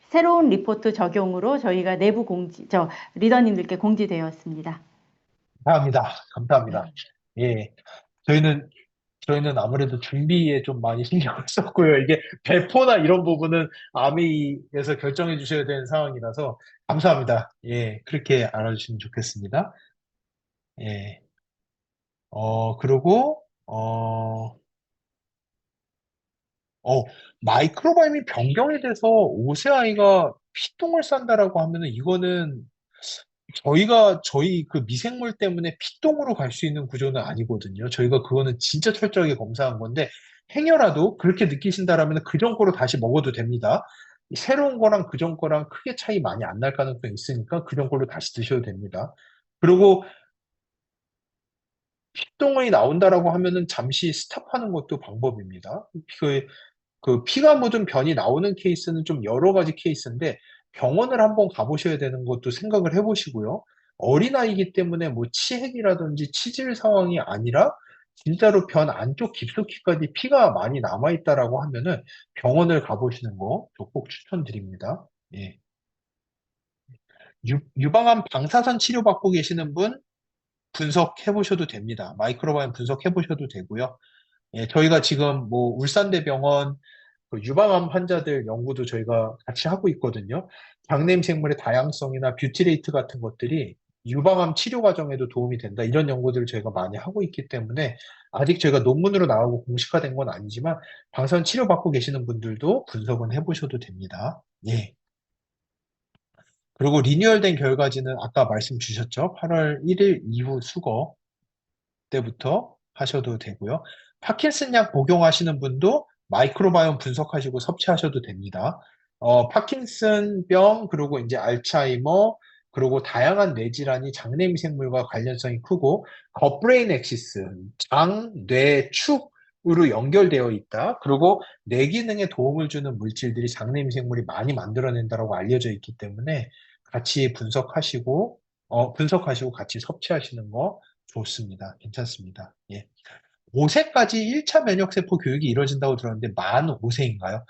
새로운 리포트 적용으로 저희가 리더님들께 공지되었습니다. 감사합니다. 감사합니다. 예. 저희는 아무래도 준비에 좀 많이 신경을 썼고요. 이게 배포나 이런 부분은 아미에서 결정해 주셔야 되는 상황이라서 감사합니다. 예, 그렇게 알아주시면 좋겠습니다. 예, 그리고, 어, 마이크로바이옴이 변경이 돼서 5세 아이가 피똥을 싼다라고 하면은 이거는 저희 그 미생물 때문에 피똥으로 갈 수 있는 구조는 아니거든요. 저희가 그거는 진짜 철저하게 검사한 건데, 행여라도 그렇게 느끼신다라면 그전 거로 다시 먹어도 됩니다. 새로운 거랑 그전 거랑 크게 차이 많이 안 날 가능성이 있으니까 그전 걸로 다시 드셔도 됩니다. 그리고 피똥이 나온다라고 하면은 잠시 스탑하는 것도 방법입니다. 그 피가 묻은 변이 나오는 케이스는 좀 여러 가지 케이스인데 병원을 한번 가보셔야 되는 것도 생각을 해보시고요. 어린아이기 때문에 뭐 치핵이라든지 치질 상황이 아니라 진짜로 변 안쪽 깊숙이까지 피가 많이 남아있다라고 하면은 병원을 가보시는 거 저 꼭 추천드립니다. 예. 유방암 방사선 치료받고 계시는 분 분석해 보셔도 됩니다. 마이크로바이옴 분석해 보셔도 되고요. 예, 저희가 지금 뭐 울산대병원 그 유방암 환자들 연구도 저희가 같이 하고 있거든요. 장내임 생물의 다양성이나 뷰티레이트 같은 것들이 유방암 치료 과정에도 도움이 된다. 이런 연구들을 저희가 많이 하고 있기 때문에 아직 저희가 논문으로 나오고 공식화된 건 아니지만 방사선 치료 받고 계시는 분들도 분석은 해보셔도 됩니다. 예. 그리고 리뉴얼된 결과지는 아까 말씀 주셨죠? 8월 1일 이후 수거 때부터 하셔도 되고요. 파킨슨 약 복용하시는 분도 마이크로바이옴 분석하시고 섭취하셔도 됩니다. 파킨슨병, 그리고 이제 알츠하이머, 그리고 다양한 뇌질환이 장내미생물과 관련성이 크고, 겉브레인 엑시스, 장, 뇌, 축으로 연결되어 있다. 그리고 뇌 기능에 도움을 주는 물질들이 장내미생물이 많이 만들어낸다고 알려져 있기 때문에 같이 분석하시고 같이 섭취하시는 거 좋습니다. 괜찮습니다. 예. 5세까지 1차 면역세포 교육이 이루어진다고 들었는데 만 5세인가요?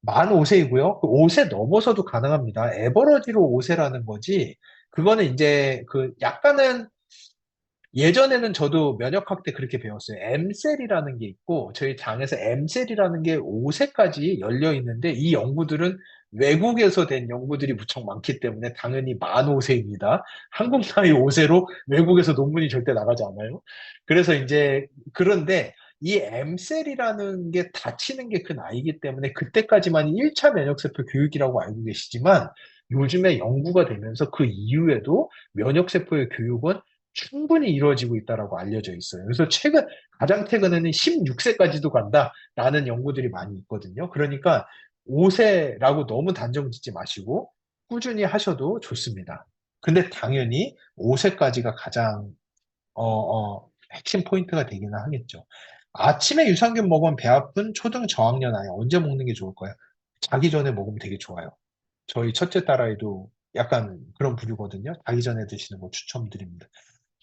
만 5세이고요. 그 5세 넘어서도 가능합니다. 에버러지로 5세라는 거지. 그거는 이제 그 약간은 예전에는 저도 면역학 때 그렇게 배웠어요. M셀이라는 게 있고, 저희 장에서 M셀이라는 게 5세까지 열려 있는데, 이 연구들은 외국에서 된 연구들이 무척 많기 때문에 당연히 만 5세입니다. 한국 나이 5세로 외국에서 논문이 절대 나가지 않아요. 그래서 이제, 그런데 이 M셀이라는 게 닫히는 게 그 나이기 때문에 그때까지만 1차 면역세포 교육이라고 알고 계시지만, 요즘에 연구가 되면서 그 이후에도 면역세포의 교육은 충분히 이루어지고 있다라고 알려져 있어요. 그래서 가장 최근에는 16세까지도 간다라는 연구들이 많이 있거든요. 그러니까 5세라고 너무 단정 짓지 마시고 꾸준히 하셔도 좋습니다. 근데 당연히 5세까지가 가장, 핵심 포인트가 되기는 하겠죠. 아침에 유산균 먹으면 배 아픈 초등 저학년 아이 언제 먹는 게 좋을까요? 자기 전에 먹으면 되게 좋아요. 저희 첫째 딸아이도 약간 그런 부류거든요. 자기 전에 드시는 거 추천드립니다.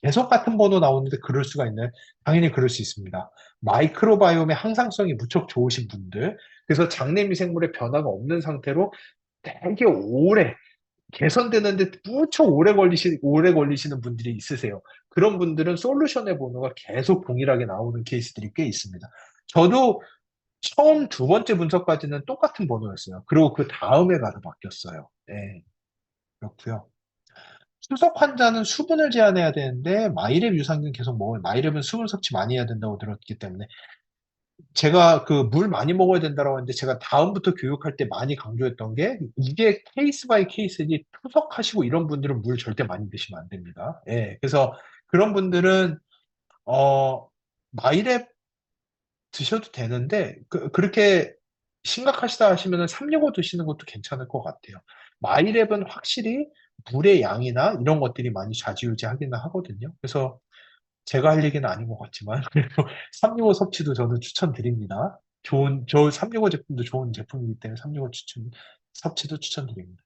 계속 같은 번호 나오는데 그럴 수가 있나요? 당연히 그럴 수 있습니다. 마이크로바이옴의 항상성이 무척 좋으신 분들, 그래서 장내 미생물의 변화가 없는 상태로 되게 오래 개선되는데 무척 오래 걸리시는 분들이 있으세요. 그런 분들은 솔루션의 번호가 계속 동일하게 나오는 케이스들이 꽤 있습니다. 저도 처음 두 번째 분석까지는 똑같은 번호였어요. 그리고 그 다음에 가서 바뀌었어요. 네, 그렇고요. 수석 환자는 수분을 제한해야 되는데 마이랩 유산균 계속 먹어요. 마이랩은 수분 섭취 많이 해야 된다고 들었기 때문에 제가 그 물 많이 먹어야 된다고 했는데 제가 다음부터 교육할 때 많이 강조했던 게 이게 케이스 바이 케이스지 투석하시고 이런 분들은 물 절대 많이 드시면 안 됩니다. 예. 그래서 그런 분들은 마이랩 드셔도 되는데 그렇게 심각하시다 하시면은 365 드시는 것도 괜찮을 것 같아요. 마이랩은 확실히 물의 양이나 이런 것들이 많이 좌지우지하기는 하거든요. 그래서 제가 할 얘기는 아닌 것 같지만 그래도 365 섭취도 저는 추천드립니다. 저 365 제품도 좋은 제품이기 때문에 365 섭취도 추천드립니다.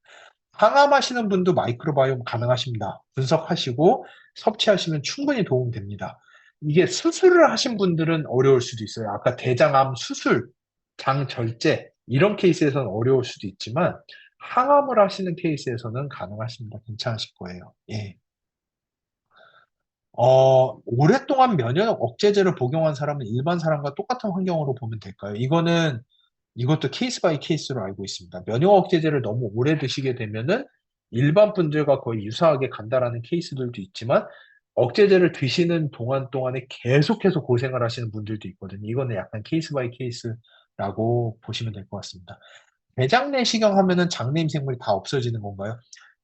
항암하시는 분도 마이크로바이옴 가능하십니다. 분석하시고 섭취하시면 충분히 도움됩니다. 이게 수술을 하신 분들은 어려울 수도 있어요. 아까 대장암 수술, 장 절제 이런 케이스에서는 어려울 수도 있지만 항암을 하시는 케이스에서는 가능하십니다. 괜찮으실 거예요. 예. 오랫동안 면역 억제제를 복용한 사람은 일반 사람과 똑같은 환경으로 보면 될까요? 이것도 케이스 바이 케이스로 알고 있습니다. 면역 억제제를 너무 오래 드시게 되면은 일반 분들과 거의 유사하게 간다라는 케이스들도 있지만 억제제를 드시는 동안에 계속해서 고생을 하시는 분들도 있거든요. 이거는 약간 케이스 바이 케이스라고 보시면 될 것 같습니다. 대장 내시경 하면은 장내 임생물이 다 없어지는 건가요?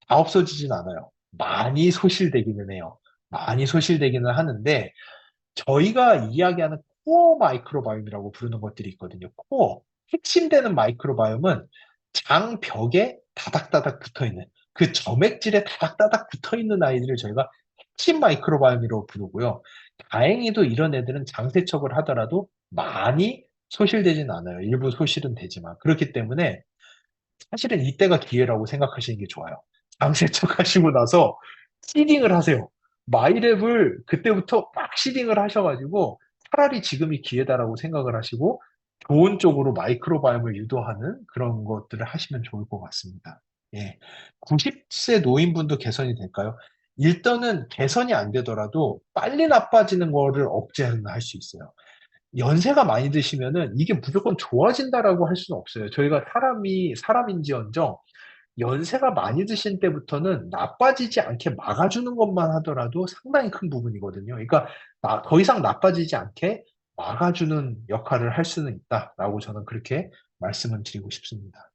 다 없어지진 않아요. 많이 소실되기는 해요. 많이 소실되기는 하는데 저희가 이야기하는 코어 마이크로바이옴이라고 부르는 것들이 있거든요. 코어. 핵심되는 마이크로바이옴은 장벽에 다닥다닥 붙어 있는 그 점액질에 다닥다닥 붙어 있는 아이들을 저희가 핵심 마이크로바이옴이라고 부르고요. 다행히도 이런 애들은 장세척을 하더라도 많이 소실되진 않아요. 일부 소실은 되지만. 그렇기 때문에 사실은 이때가 기회라고 생각하시는 게 좋아요. 장세척 하시고 나서 시딩을 하세요. 마이랩을 그때부터 막 시딩을 하셔가지고 차라리 지금이 기회다라고 생각을 하시고 좋은 쪽으로 마이크로바이옴을 유도하는 그런 것들을 하시면 좋을 것 같습니다. 예. 90세 노인분도 개선이 될까요? 일단은 개선이 안 되더라도 빨리 나빠지는 거를 억제는 할 수 있어요. 연세가 많이 드시면은 이게 무조건 좋아진다라고 할 수는 없어요. 저희가 사람인지언정 연세가 많이 드신 때부터는 나빠지지 않게 막아주는 것만 하더라도 상당히 큰 부분이거든요. 그러니까 더 이상 나빠지지 않게 막아주는 역할을 할 수는 있다라고 저는 그렇게 말씀을 드리고 싶습니다.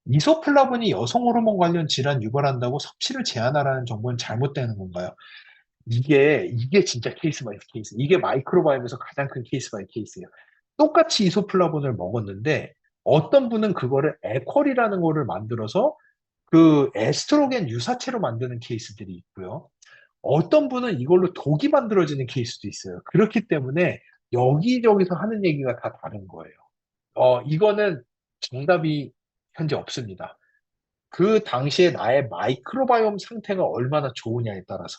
이소플라본이 여성 호르몬 관련 질환 유발한다고 섭취를 제한하라는 정보는 잘못되는 건가요? 이게 진짜 케이스 바이 케이스. 이게 마이크로바이옴에서 가장 큰 케이스 바이 케이스예요. 똑같이 이소플라본을 먹었는데 어떤 분은 그거를 에퀄이라는 거를 만들어서 그 에스트로겐 유사체로 만드는 케이스들이 있고요. 어떤 분은 이걸로 독이 만들어지는 케이스도 있어요. 그렇기 때문에 여기저기서 하는 얘기가 다 다른 거예요. 이거는 정답이 현재 없습니다. 그 당시에 나의 마이크로바이옴 상태가 얼마나 좋으냐에 따라서.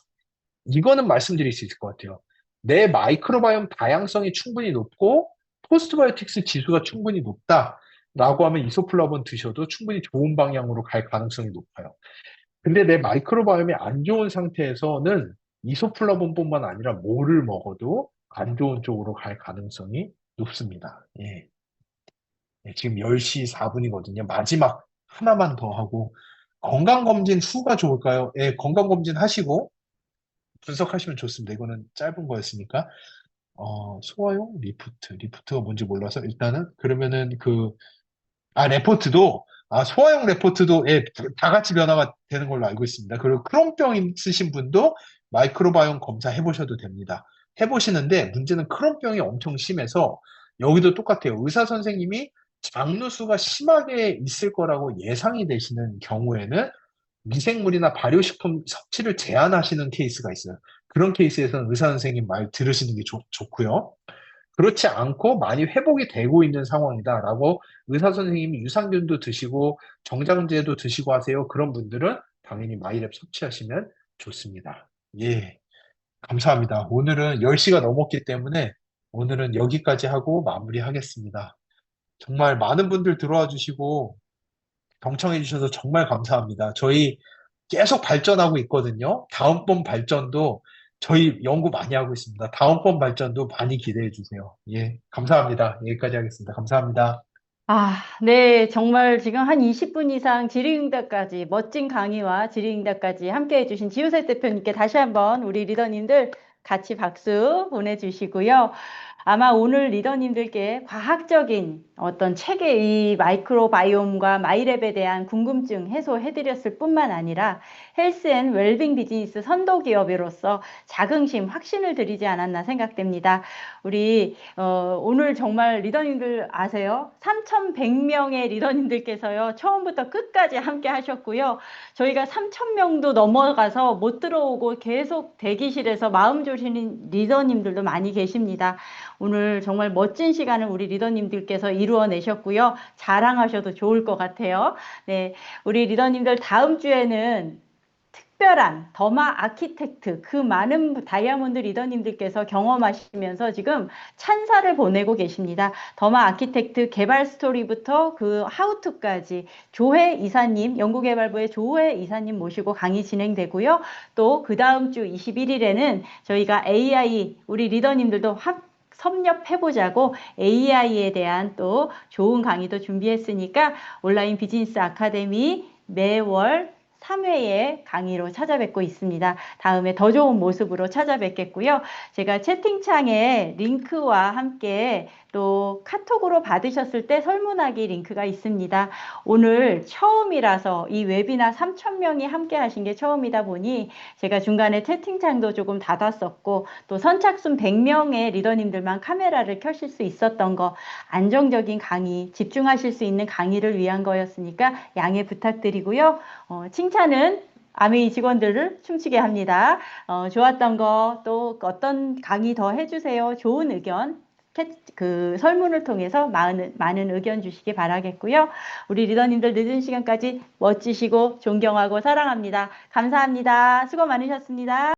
이거는 말씀드릴 수 있을 것 같아요. 내 마이크로바이옴 다양성이 충분히 높고 포스트바이오틱스 지수가 충분히 높다라고 하면 이소플라본 드셔도 충분히 좋은 방향으로 갈 가능성이 높아요. 근데 내 마이크로바이옴이 안 좋은 상태에서는 이소플라본뿐만 아니라 뭐를 먹어도 안 좋은 쪽으로 갈 가능성이 높습니다. 예. 예, 지금 10시 4분이거든요. 마지막 하나만 더 하고 건강검진 후가 좋을까요? 예, 건강검진 하시고 분석하시면 좋습니다. 이거는 짧은 거였으니까. 소화용 리프트가 뭔지 몰라서 일단은 그러면은 레포트도, 소화용 레포트도, 예, 다 같이 변화가 되는 걸로 알고 있습니다. 그리고 크론병 있으신 분도 마이크로바이옴 검사 해보셔도 됩니다. 해보시는데, 문제는 크론병이 엄청 심해서, 여기도 똑같아요. 의사 선생님이 장누수가 심하게 있을 거라고 예상이 되시는 경우에는, 미생물이나 발효식품 섭취를 제한하시는 케이스가 있어요. 그런 케이스에서는 의사 선생님 말 들으시는 게 좋고요. 그렇지 않고 많이 회복이 되고 있는 상황이다라고 의사 선생님이 유산균도 드시고 정장제도 드시고 하세요. 그런 분들은 당연히 마이랩 섭취하시면 좋습니다. 예, 감사합니다. 오늘은 10시가 넘었기 때문에 오늘은 여기까지 하고 마무리하겠습니다. 정말 많은 분들 들어와 주시고 경청해 주셔서 정말 감사합니다. 저희 계속 발전하고 있거든요. 다음번 발전도 저희 연구 많이 하고 있습니다. 다음번 발전도 많이 기대해 주세요. 예, 감사합니다. 여기까지 하겠습니다. 감사합니다. 네, 정말 지금 한 20분 이상 질의응답까지, 멋진 강의와 질의응답까지 함께 해주신 지효세 대표님께 다시 한번 우리 리더님들 같이 박수 보내주시고요. 아마 오늘 리더님들께 과학적인 어떤 책의 이 마이크로바이옴과 마이랩에 대한 궁금증 해소해드렸을 뿐만 아니라 헬스 앤 웰빙 비즈니스 선도 기업으로서 자긍심, 확신을 드리지 않았나 생각됩니다. 우리 오늘 정말 리더님들 아세요? 3,100명의 리더님들께서요, 처음부터 끝까지 함께 하셨고요. 저희가 3,000명도 넘어가서 못 들어오고 계속 대기실에서 마음 졸이는 리더님들도 많이 계십니다. 오늘 정말 멋진 시간을 우리 리더님들께서 이루어내셨고요. 자랑하셔도 좋을 것 같아요. 네, 우리 리더님들 다음 주에는 특별한 더마 아키텍트, 그 많은 다이아몬드 리더님들께서 경험하시면서 지금 찬사를 보내고 계십니다. 더마 아키텍트 개발 스토리부터 그 하우투까지 조회 이사님, 연구개발부의 조회 이사님 모시고 강의 진행되고요. 또 그 다음 주 21일에는 저희가 AI, 우리 리더님들도 섭렵해보자고 AI에 대한 또 좋은 강의도 준비했으니까 온라인 비즈니스 아카데미 매월 3회의 강의로 찾아뵙고 있습니다. 다음에 더 좋은 모습으로 찾아뵙겠고요. 제가 채팅창에 링크와 함께 또 카톡으로 받으셨을 때 설문하기 링크가 있습니다. 오늘 처음이라서 이 웨비나 3,000명이 함께 하신 게 처음이다 보니 제가 중간에 채팅창도 조금 닫았었고 또 선착순 100명의 리더님들만 카메라를 켜실 수 있었던 거, 안정적인 강의, 집중하실 수 있는 강의를 위한 거였으니까 양해 부탁드리고요. 칭찬은 아메이 직원들을 춤추게 합니다. 좋았던 거, 또 어떤 강의 더 해주세요. 좋은 의견, 그 설문을 통해서 많은 의견 주시기 바라겠고요. 우리 리더님들 늦은 시간까지 멋지시고 존경하고 사랑합니다. 감사합니다. 수고 많으셨습니다.